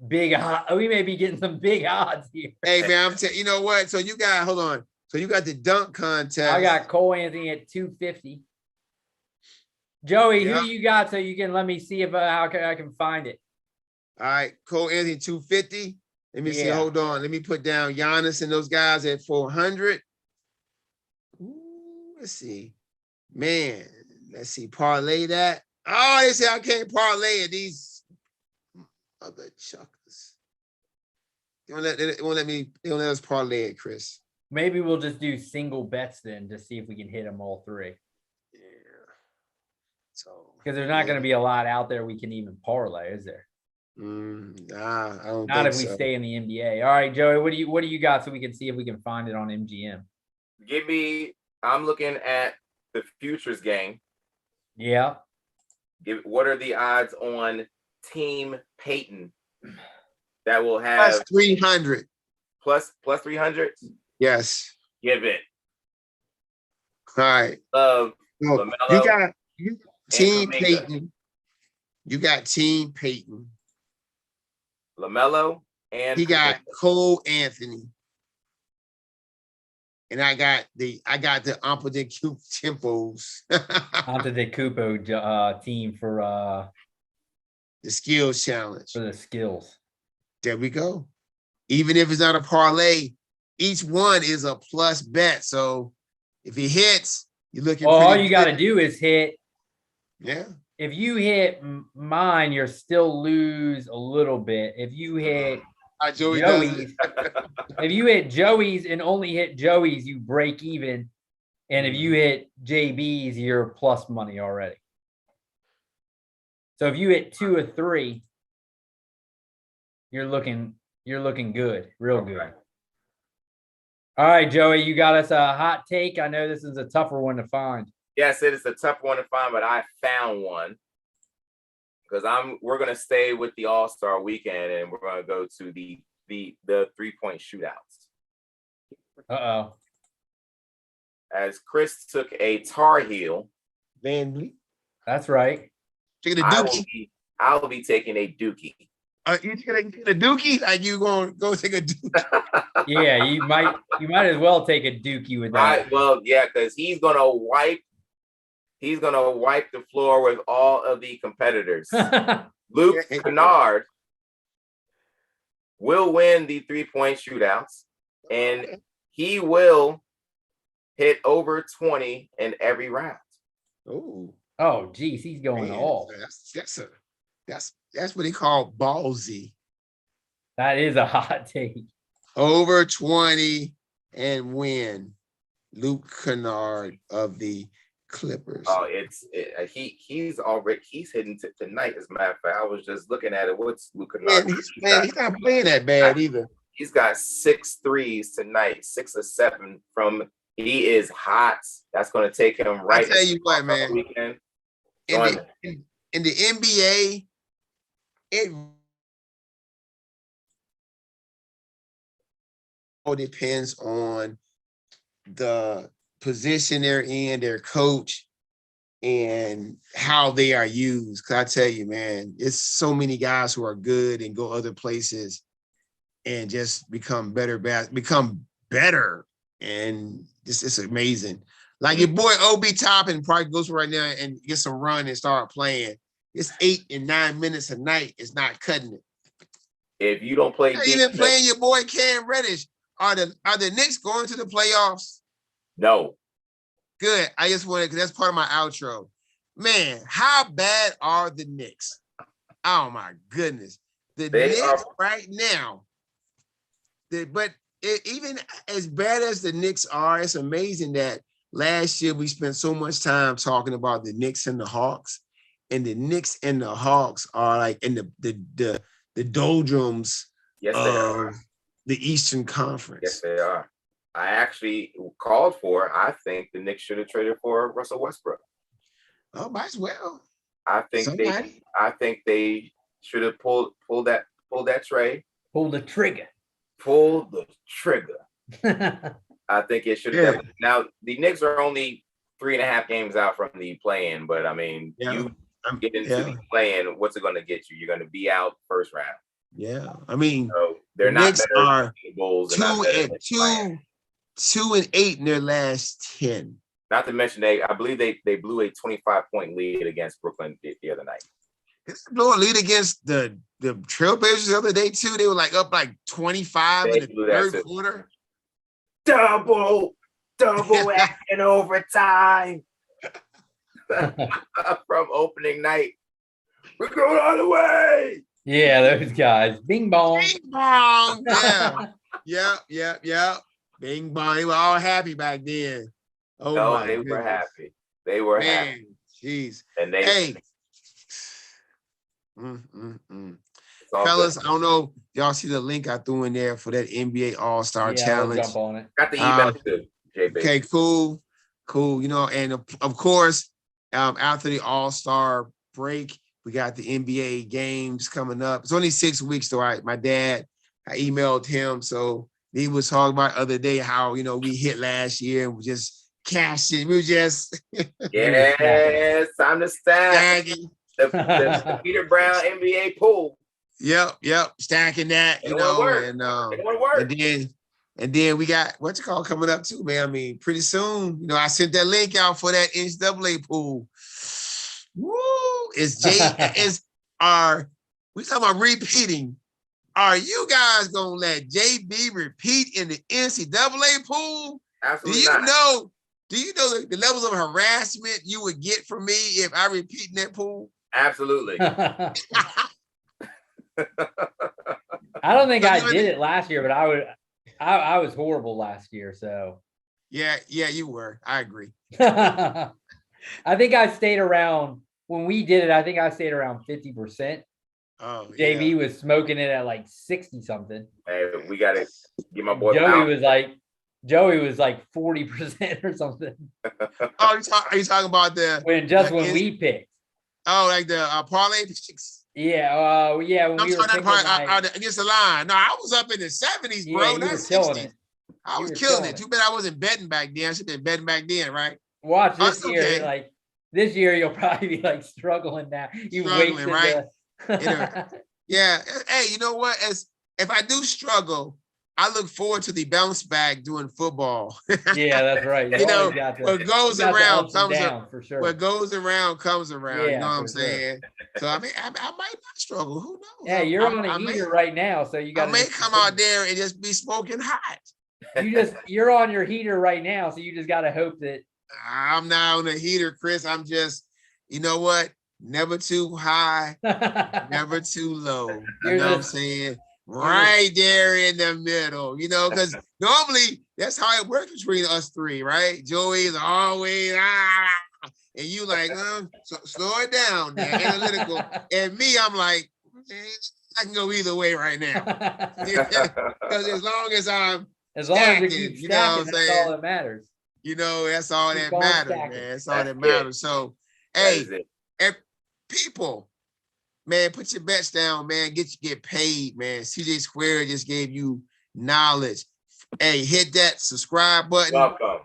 big odds here. Hey man, you know what? So you got So you got the dunk contest. I got Cole Anthony at 250. Joey, who you got so you can let me see if I can find it. All right, Cole Anthony 250. Let me see. Hold on. Let me put down Giannis and those guys at 400. Ooh, let's see. Man, let's see. Parlay that. Oh, they say I can't parlay it. These other chuckers. They won't let us parlay it, Chris. Maybe we'll just do single bets then to see if we can hit them all three. Yeah. So because there's not going to be a lot out there we can even parlay, is there? Nah, I don't. Not if we stay in the NBA. All right, Joey, what do you got so we can see if we can find it on MGM? I'm looking at the futures game. Yeah. What are the odds on Team Peyton that will have plus 300? Plus 300? Yes. Give it. All right. LaMelo, you got Team Peyton. You got Team Peyton LaMelo, and he got Cole Anthony. And I got the Antetokounmpos. Antetokounmpo team for the skills challenge. For the skills. There we go. Even if it's not a parlay, each one is a plus bet. So if he hits, you're looking. All you got to do is hit. Yeah. If you hit mine, you're still lose a little bit. If you hit Joey's, if you hit Joey's and only hit Joey's, you break even. And if you hit JB's, you're plus money already. So if you hit 2 or 3, you're looking good, real good. All right, Joey, you got us a hot take. I know this is a tougher one to find. Yes, it is a tough one to find, but I found one because we're gonna stay with the All-Star weekend and we're gonna go to the 3-point shootouts. Uh-oh. As Chris took a Tar Heel. VanVleet. That's right. Taking a Dookie. I will be taking a Dookie. You taking a Dookie? Like you going to go take a Dookie? Yeah, you might as well take a Dookie with that. Because he's gonna wipe the floor with all of the competitors. Luke Kennard will win the 3-point shootouts, and he will hit over 20 in every round. Oh, geez, he's going off. That's what they call ballsy. That is a hot take. Over 20 and win. Luke Kennard of the Clippers. Oh, he's hitting tonight. As a matter of fact, I was just looking at it. What's Luke Kennard? He's not playing that bad either. He's got 6 threes tonight, 6 or 7 from. He is hot. That's going to take him right. I tell you what, man. Weekend. In the NBA, it all depends on the position they're in, their coach, and how they are used. Because I tell you, man, it's so many guys who are good and go other places and just become better. And it's amazing. Like your boy Obi Toppin probably goes right now and get some run and start playing. It's 8 and 9 minutes a night. It's not cutting it. If you don't play, even playing your boy Cam Reddish. Are the Knicks going to the playoffs? No. Good. I just wanted, because that's part of my outro. Man, how bad are the Knicks? Oh my goodness. The Knicks right now. Even as bad as the Knicks are, it's amazing that last year we spent so much time talking about the Knicks and the Hawks. And the Knicks and the Hawks are like in the doldrums of the Eastern Conference. Yes, they are. I actually called for, I think the Knicks should have traded for Russell Westbrook. Oh, might as well. I think they should have pulled that trade. Pull the trigger. Pull the trigger. I think it should have. Yeah. Now the Knicks are only 3.5 games out from the play-in, but I mean, you get into the play-in, what's it going to get you? You're going to be out first round. Yeah, I mean, so they're not Knicks are the Bulls. 2-8 in their last 10. Not to mention I believe they blew a 25-point lead against Brooklyn the other night. They blew a lead against the Trailblazers the other day too. They were up 25 in the third quarter. Double in overtime from opening night. We're going all the way. Yeah, those guys. Bing bong. Bing bong. Yeah. yeah. Bing bong. They were all happy back then. Oh, no, they were happy. They were happy. Jeez. And they Fellas, I don't know. Y'all see the link I threw in there for that NBA All-Star Challenge. I'll jump on it. Got the email too, JB. Okay, cool. And of course, after the All-Star break, we got the NBA games coming up. It's only 6 weeks though. My dad, I emailed him. So he was talking about the other day how, we hit last year and we just cashed it. We were just. Yes, time to stack. The Peter Brown NBA pool. Yep. Stacking that, It don't work. and It don't work. and then we got what's it called coming up too, man. I mean, pretty soon, I sent that link out for that NCAA pool. Woo! We talking about repeating? Are you guys gonna let JB repeat in the NCAA pool? Absolutely not. Do you know the levels of harassment you would get from me if I repeat in that pool? Absolutely. I don't think I did it last year, but I was horrible last year. So yeah, you were. I agree. I think I stayed around when we did it. I think I stayed around 50%. Oh, JB was smoking it at like 60 something. Hey, we got to get my boy. Joey was like 40% or something. Are you talking about when we picked? Oh, like the parlay picks? Yeah, when we were against the line. No, I was up in the 70s, bro. Not 60s. I was killing it. Too bad I wasn't betting back then. I should have been betting back then, right? Watch this year. Okay. Like this year, you'll probably be like struggling now. Struggling, right? Yeah. Hey, you know what? If I do struggle, I look forward to the bounce back doing football. Yeah, that's right. What goes around comes around. For sure. What goes around comes around. Yeah, you know what I'm saying? So I mean, I might not struggle. Who knows? Yeah, you're on a heater right now, so you got. I may come out there and just be smoking hot. You're on your heater right now, so you just got to hope that. I'm not on the heater, Chris. I'm just, you know what? Never too high, never too low. You know what I'm saying? Right there in the middle, because normally that's how it works between us three, right? Joey's always, and you like, slow it down, man, analytical. And me, I'm like, I can go either way right now. Because as long as you keep stacking, that's all that matters. That's all that matters, man. That's all that matters. So, hey, people, man, put your bets down, man. Get paid, man. CJ Square just gave you knowledge. Hey, hit that subscribe button. Welcome.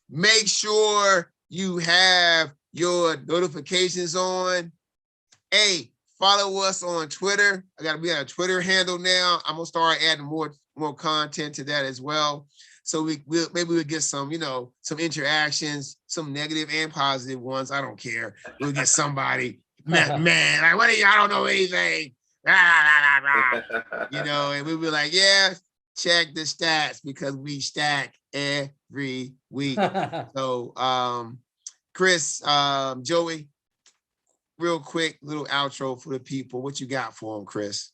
Make sure you have your notifications on. Hey, follow us on Twitter. We got a Twitter handle now. I'm gonna start adding more content to that as well. So we'll get some, some interactions, some negative and positive ones. I don't care. We'll get somebody, man, like, what are you? I don't know anything. And we'll be like, yeah, check the stats because we stack every week. So, Chris, Joey, real quick, little outro for the people. What you got for them, Chris?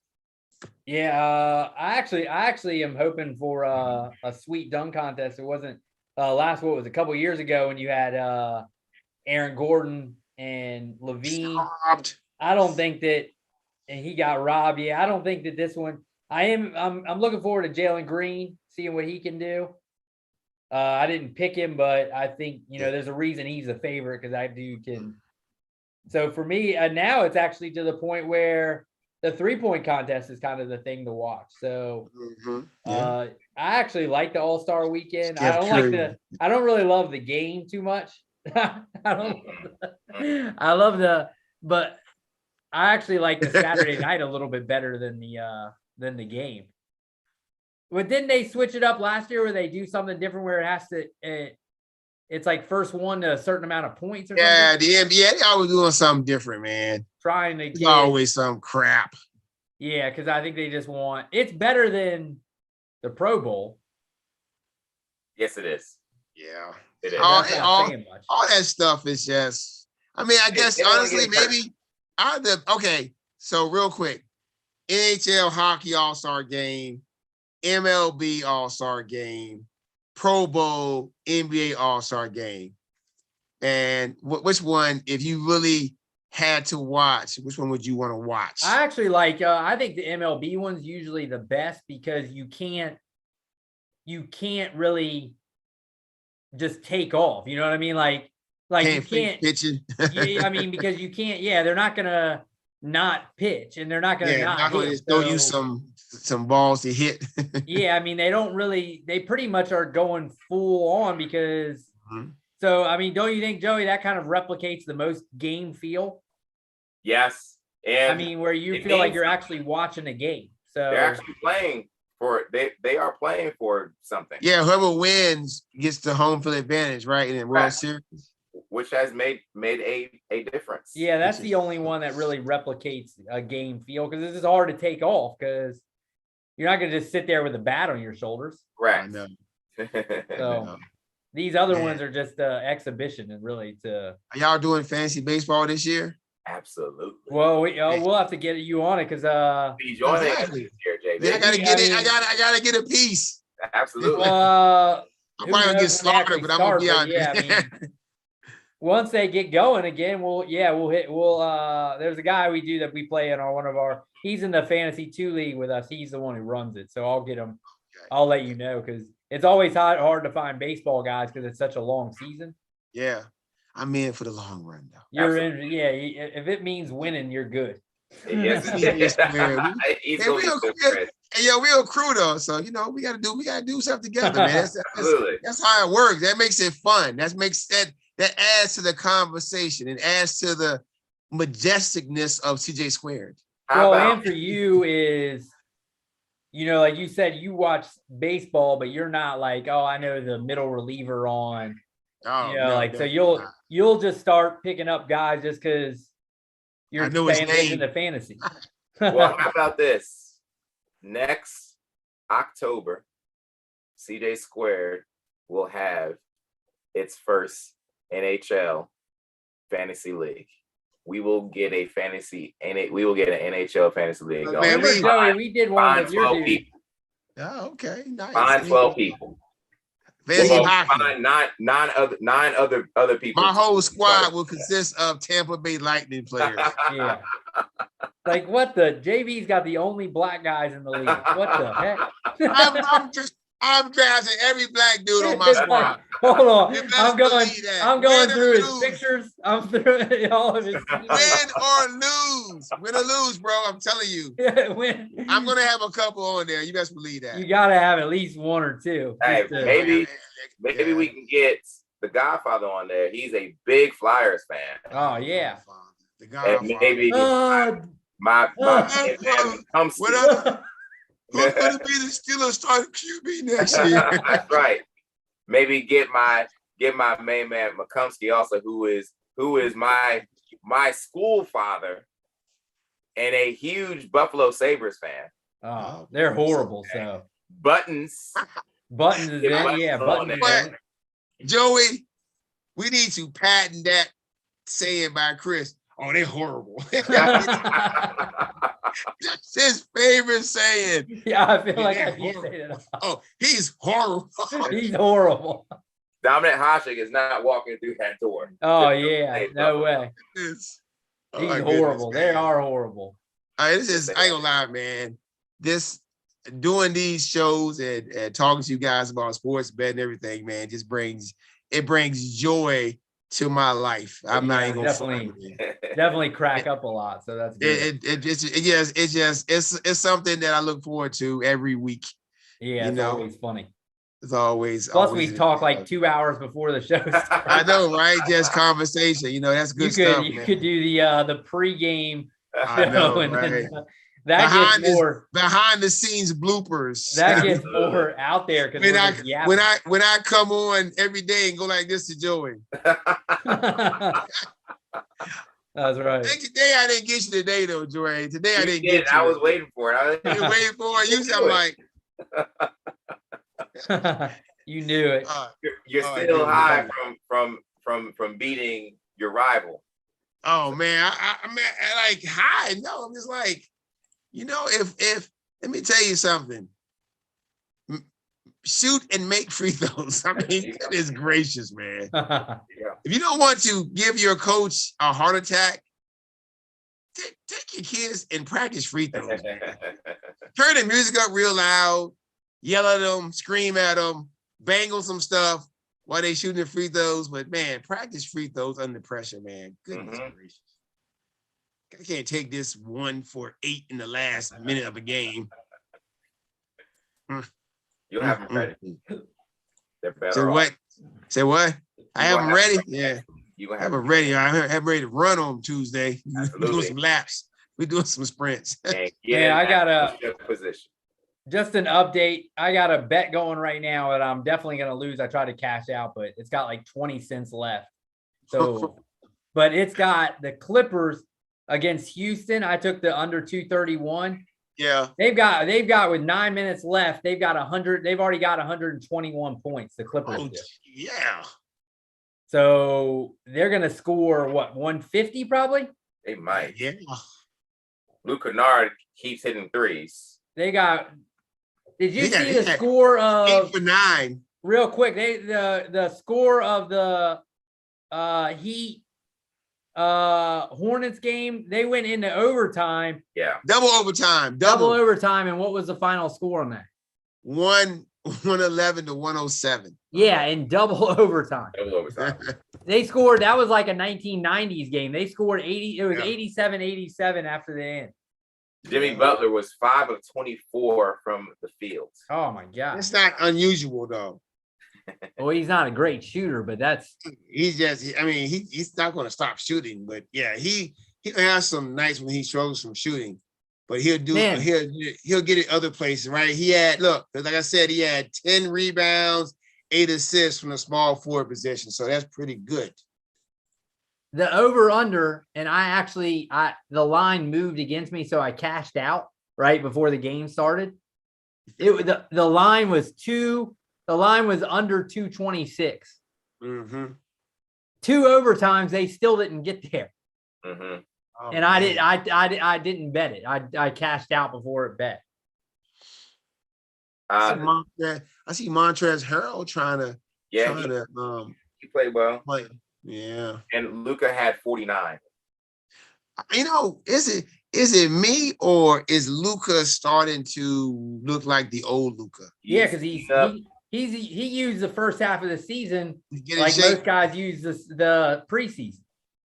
Yeah, I actually am hoping for a sweet dunk contest. It wasn't a couple years ago when you had Aaron Gordon and Levine. I don't think that, and he got robbed. Yeah, I don't think that this one. I'm looking forward to Jalen Green, seeing what he can do. I didn't pick him, but I think there's a reason he's a favorite because that dude can. So for me, now it's actually to the point where the 3-point contest is kind of the thing to watch. So I actually like the All-Star weekend. I don't really love the game too much. but I actually like the Saturday night a little bit better than the game. But didn't they switch it up last year where they do something different where it has to it's like first one to a certain amount of points or something? The NBA, they always doing something different, man. Trying to get always some crap. Yeah, because I think they just want it's better than the Pro Bowl. Yes, it is. Yeah. It is. All that stuff is just, I guess honestly, maybe okay. So real quick, NHL hockey all-star game, MLB all-star game, Pro Bowl, NBA all-star game. And which one, if you really had to watch, which one would you want to watch? I actually like, I think the MLB one's usually the best because you can't really just take off. You know what I mean? Like you can't pitch it. Because you can't, they're not going to not pitch and they're not going to not hit. Throw you some balls to hit. They pretty much are going full on because, so, don't you think, Joey, that kind of replicates the most game feel? Yes, And I mean, where you it feel like means you're actually watching a game. So they're actually playing for they are playing for something. Yeah, whoever wins gets the home field advantage, right? In the World Right. Series. Which has made a difference. yeah, that's the only one that really replicates a game feel, because this is hard to take off because you're not going to just sit there with a bat on your shoulders. I Correct. know. So these other Man. ones are just exhibition and really to. Are y'all doing fantasy baseball this year? Absolutely. Well, we'll have to get you on it because Be joining us Exactly. this year, JB. Yeah, I gotta get it. mean- I gotta get a piece. Absolutely. I'm who probably gonna get knows when they slaughtered, actually but I'm gonna be start, out but yeah, I there. mean, once they get going again, we'll there's a guy we do that we play in one of our, he's in the fantasy 2 league with us. He's the one who runs it. So I'll get him. I'll let you know, because it's always hard to find baseball guys because it's such a long season. Yeah, I'm in for the long run though. You're in, yeah. If it means winning, you're good. Yes, Yes, man. He's Hey, gonna we be a- so we a- fresh. Hey, yo, we're a crew though, so you know we gotta do something together, man. Absolutely. That's how it works. That makes it fun. That adds to the conversation. It adds to the majesticness of CJ Squared. How Well, about and for you is, like you said, you watch baseball, but you're not like, oh, I know the middle reliever on. Oh, So definitely not. you'll just start picking up guys just because you're I know his paying attention name. to fantasy. well, how about this? Next October, CJ Squared will have its first NHL fantasy league. We will get an NHL fantasy league. Man, going. Remember, we- Joey, we did one Find with your 12 dude. people. Oh, okay, nice. Find 12 people. Fantasy Well, hockey. find nine other people. My whole squad will consist of Tampa Bay Lightning players. Yeah. Like what the JV's got the only black guys in the league. What the heck? I'm drafting every black dude on my squad. Hold on. You better I'm going believe that. I'm going Win or through his lose. pictures. I'm through all of his Win or lose, bro. I'm telling you. Win. I'm gonna have a couple on there. You best believe that. You gotta have at least one or two. Hey, just to- maybe Yeah. we can get the Godfather on there. He's a big Flyers fan. Oh yeah. The And Godfather. maybe my Humsky. What up? Who's gonna be the Steelers starting QB next year? That's right. Maybe get my main man McCumsky also, who is my school father and a huge Buffalo Sabres fan. Oh, they're horrible. So Buttons. Buttons is Get in. Buttons Yeah, on Buttons there. is in. Joey, we need to patent that saying by Chris. Oh, they're horrible. That's his favorite saying. Yeah, I feel like Yeah, I need to say that. Oh, he's horrible. He's horrible. Dominic Hasek is not walking through that door. Oh yeah, no way. It's- oh, He's my horrible. goodness, They man. are horrible. It's just, I ain't gonna lie, man. This doing these shows and talking to you guys about sports betting and everything, man, just brings joy to my life. I'm not Yeah, even gonna definitely. front with you. Definitely crack up a lot. So that's good. It's something that I look forward to every week. Yeah, you it's know, always funny. It's always Plus, always we talk like 2 hours before the show starts. I know, right? Just conversation. You know, that's good stuff. You Man. could do the pregame I show, know, and right? then that Behind gets more. Behind the scenes bloopers. That gets more out there because when I come on every day and go like this to Joey. That's right. Today I didn't get you today though, Joey. Today I didn't get you. I was waiting for it. You were waiting for it. You sound like You knew it. You're Oh, still dude. high from beating your rival. oh man, I mean like hi. No, I'm just like, if let me tell you something. Shoot and make free throws. I mean, goodness gracious, man. If you don't want to give your coach a heart attack, take your kids and practice free throws. Man. Turn the music up real loud, yell at them, scream at them, bangle some stuff while they shooting the free throws. But man, practice free throws under pressure, man. Goodness gracious. I can't take this 1 for 8 in the last minute of a game. You'll have them ready. They're better Say off. what? Say what? I have them ready. them Yeah. You gonna I have have them ready. I have ready to run on Tuesday. Do Absolutely. some laps. We doing some sprints. And Yeah, I got a position. just an update. I got a bet going right now that I'm definitely going to lose. I tried to cash out, but it's got like 20 cents left. So, but it's got the Clippers against Houston. I took the under 231. Yeah. They've got with 9 minutes left. They've got 100. They've already got 121 points. The Clippers. Oh, do. yeah. So they're going to score what, 150 probably? They might. Yeah. Luke Kennard keeps hitting threes. They got. Did you Yeah, see the yeah. score 8 of for 9. real quick? The score of the Heat Hornets game. They went into overtime. Yeah. Double overtime. Double overtime. And what was the final score on that? 111 to 107. Yeah, in double overtime. Double overtime. They scored. That was like a 1990s game. They scored 80. It was Yeah. 87-87 after the end. Jimmy Butler was 5 of 24 from the field. Oh my god. It's not unusual though. Well, he's not a great shooter, but that's He's just, I mean, he's not going to stop shooting, but yeah, he'll have some nights when he struggles from shooting, but he'll Man. get it other places, right? He had, look, like I said, he had 10 rebounds, 8 assists from the small forward position. So that's pretty good. the over under. And the line moved against me, so I cashed out right before the game started. The line was under 226. Mm-hmm. 2 overtimes, they still didn't get there. Mm-hmm. Oh, And I didn't bet it. I cashed out before it bet. I see Montrezl Harrell trying to he played well. play. Yeah. And Luka had 49. You know, is it me or is Luka starting to look like the old Luka? Yeah, because he used the first half of the season Get in like shape? most guys use the preseason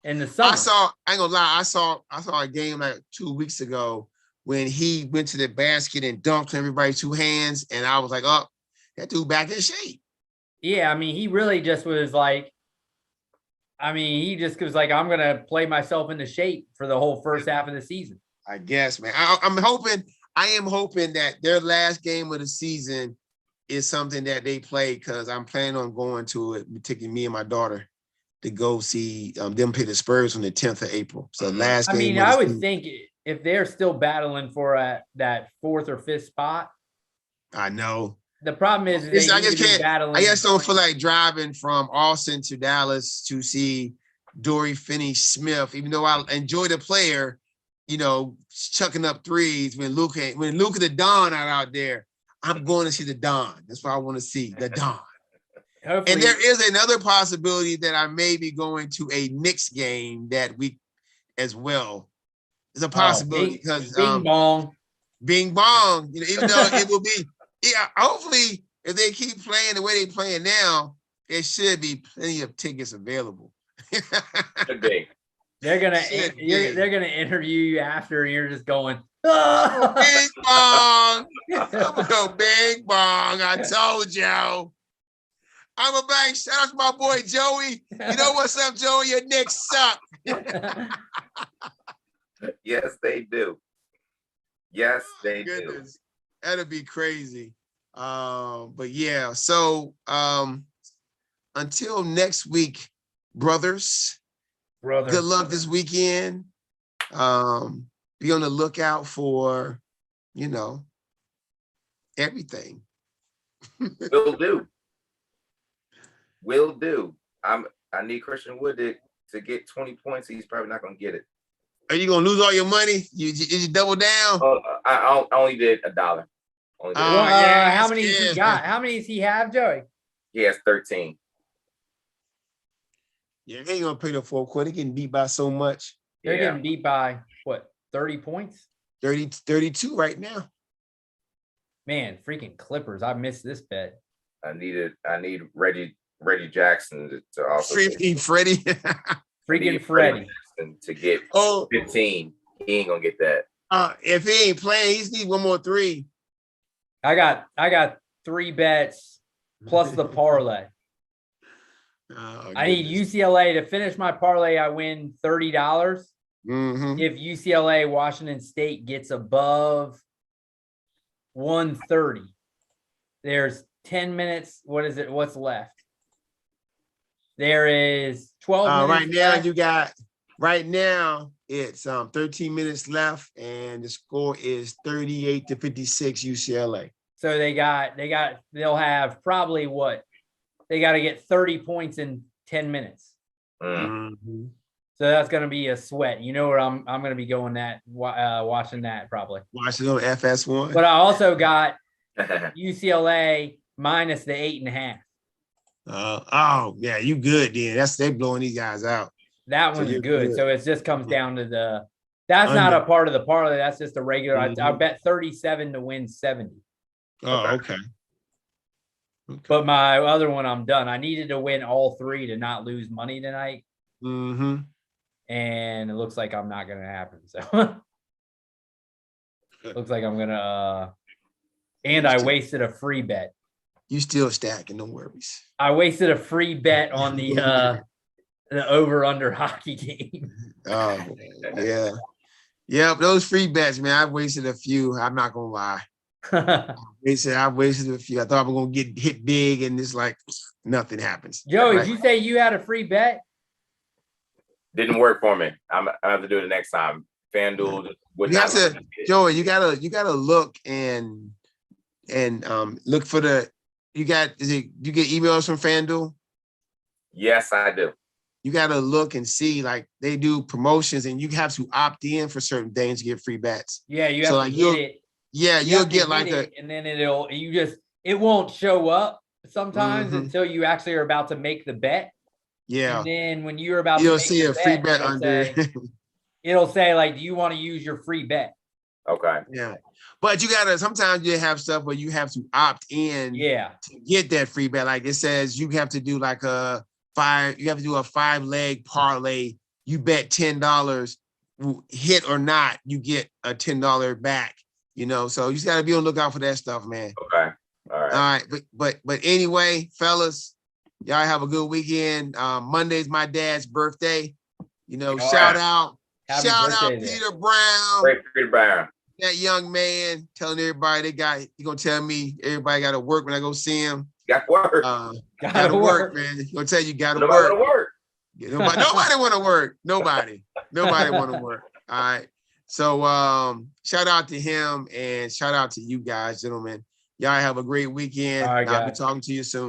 and the summer. I ain't gonna lie, I saw a game like 2 weeks ago when he went to the basket and dunked everybody 2 hands, and I was like, oh, that dude back in shape. Yeah, I mean, he really just was like, he just was like, I'm gonna play myself into shape for the whole first half of the season. I guess, man. I am hoping that their last game of the season is something that they play, because I'm planning on going to it, taking me and my daughter to go see them play the Spurs on the 10th of April. So last game. I would think if they're still battling for that 4th or 5th spot. I know. The problem is they I just can't. battling. I just don't feel like driving from Austin to Dallas to see Dory Finney-Smith, even though I enjoy the player, chucking up threes when Luka the Don are out there. I'm going to see the Don. That's what I want to see, the Don. Hopefully. And there is another possibility that I may be going to a Knicks game that week as well. It's a possibility because Bing bong. Even though it will be, hopefully if they keep playing the way they're playing now, there should be plenty of tickets available. Could be. They're gonna interview you after, and you're just going, oh! Bing bong. I'm gonna go bing bong. I told you. I'm a bang. Shout out to my boy Joey. You know what's up, Joey? Your Knicks suck. Yes, they do. Yes, they do. That'd be crazy. But yeah, so until next week, brothers. Good luck this weekend. Be on the lookout for, everything. Will do. I need Christian Wood to get 20 points. He's probably not gonna get it. Are you gonna lose all your money? You double down? I only did $1. How many has he got? How many does he have, Joey? He has 13. Yeah, they ain't gonna pay the full quarter. They're getting beat by so much. They're getting beat by what, 30 points? 32 right now. Man, freaking Clippers. I missed this bet. I need Reggie Jackson to also Freaking Freddie. Freaking Freddie. To get 15. He ain't gonna get that. If he ain't playing, he just needs one more 3. I got 3 bets plus the parlay. I need UCLA to finish my parlay. I win $30. Mhm. If UCLA, Washington State gets above 130, there's 10 minutes. What is it? What's left? There is 12 minutes Right now left. right now it's 13 minutes left, and the score is 38-56 UCLA. So they'll have probably what? They got to get 30 points in 10 minutes. Mhm. So that's going to be a sweat. You know where I'm going to be going watching that probably. Watching on FS1. But I also got UCLA minus the 8.5. Oh yeah, you good then. They blowing these guys out. That So one's you're good. good. So it just comes down to that's Under. not a part of the parlay. That's just a regular. I Mhm. bet 37 to win 70. Oh, okay. But my other one, I'm done. I needed to win all three to not lose money tonight. Mm-hmm. And it looks like I'm not going to happen. So looks like I'm going to, and I wasted a free bet. You still stacking, no worries. I wasted a free bet on the over under hockey game. Oh, yeah. Yeah, those free bets, man. I've wasted a few. I'm not gonna lie. I wasted a few. I thought I was gonna get hit big, and it's like nothing happens. Joey, did you say you had a free bet? Didn't work for me. I have to do it next time. FanDuel. You have to, Joey. You gotta look and look for the. You get emails from FanDuel? Yes, I do. You gotta look and see, like they do promotions, and you have to opt in for certain things to get free bets. Yeah, you have to get it. Yeah, you'll get like and then it won't show up sometimes until you actually are about to make the bet. Yeah. And then when you're about you'll to make see the a free bet under. It'll say like, do you want to use your free bet? Okay. Yeah. But sometimes you have stuff where you have to opt in to get that free bet. Like it says you have to do like you have to do a 5-leg parlay. You bet $10, hit or not, you get a $10 back, so you just gotta be on the lookout for that stuff, man. Okay. All right. But anyway, fellas, y'all have a good weekend. Monday's my dad's birthday. Shout out Peter Brown. Great Peter Brown. That young man telling everybody he gonna tell me everybody gotta work when I go see him. Got work. Gotta work, man. He's gonna tell you gotta Nobody work. wanna work. Nobody wanna work. Nobody wanna work. All right. So shout out to him and shout out to you guys, gentlemen. Y'all have a great weekend. All right, I'll be talking to you soon.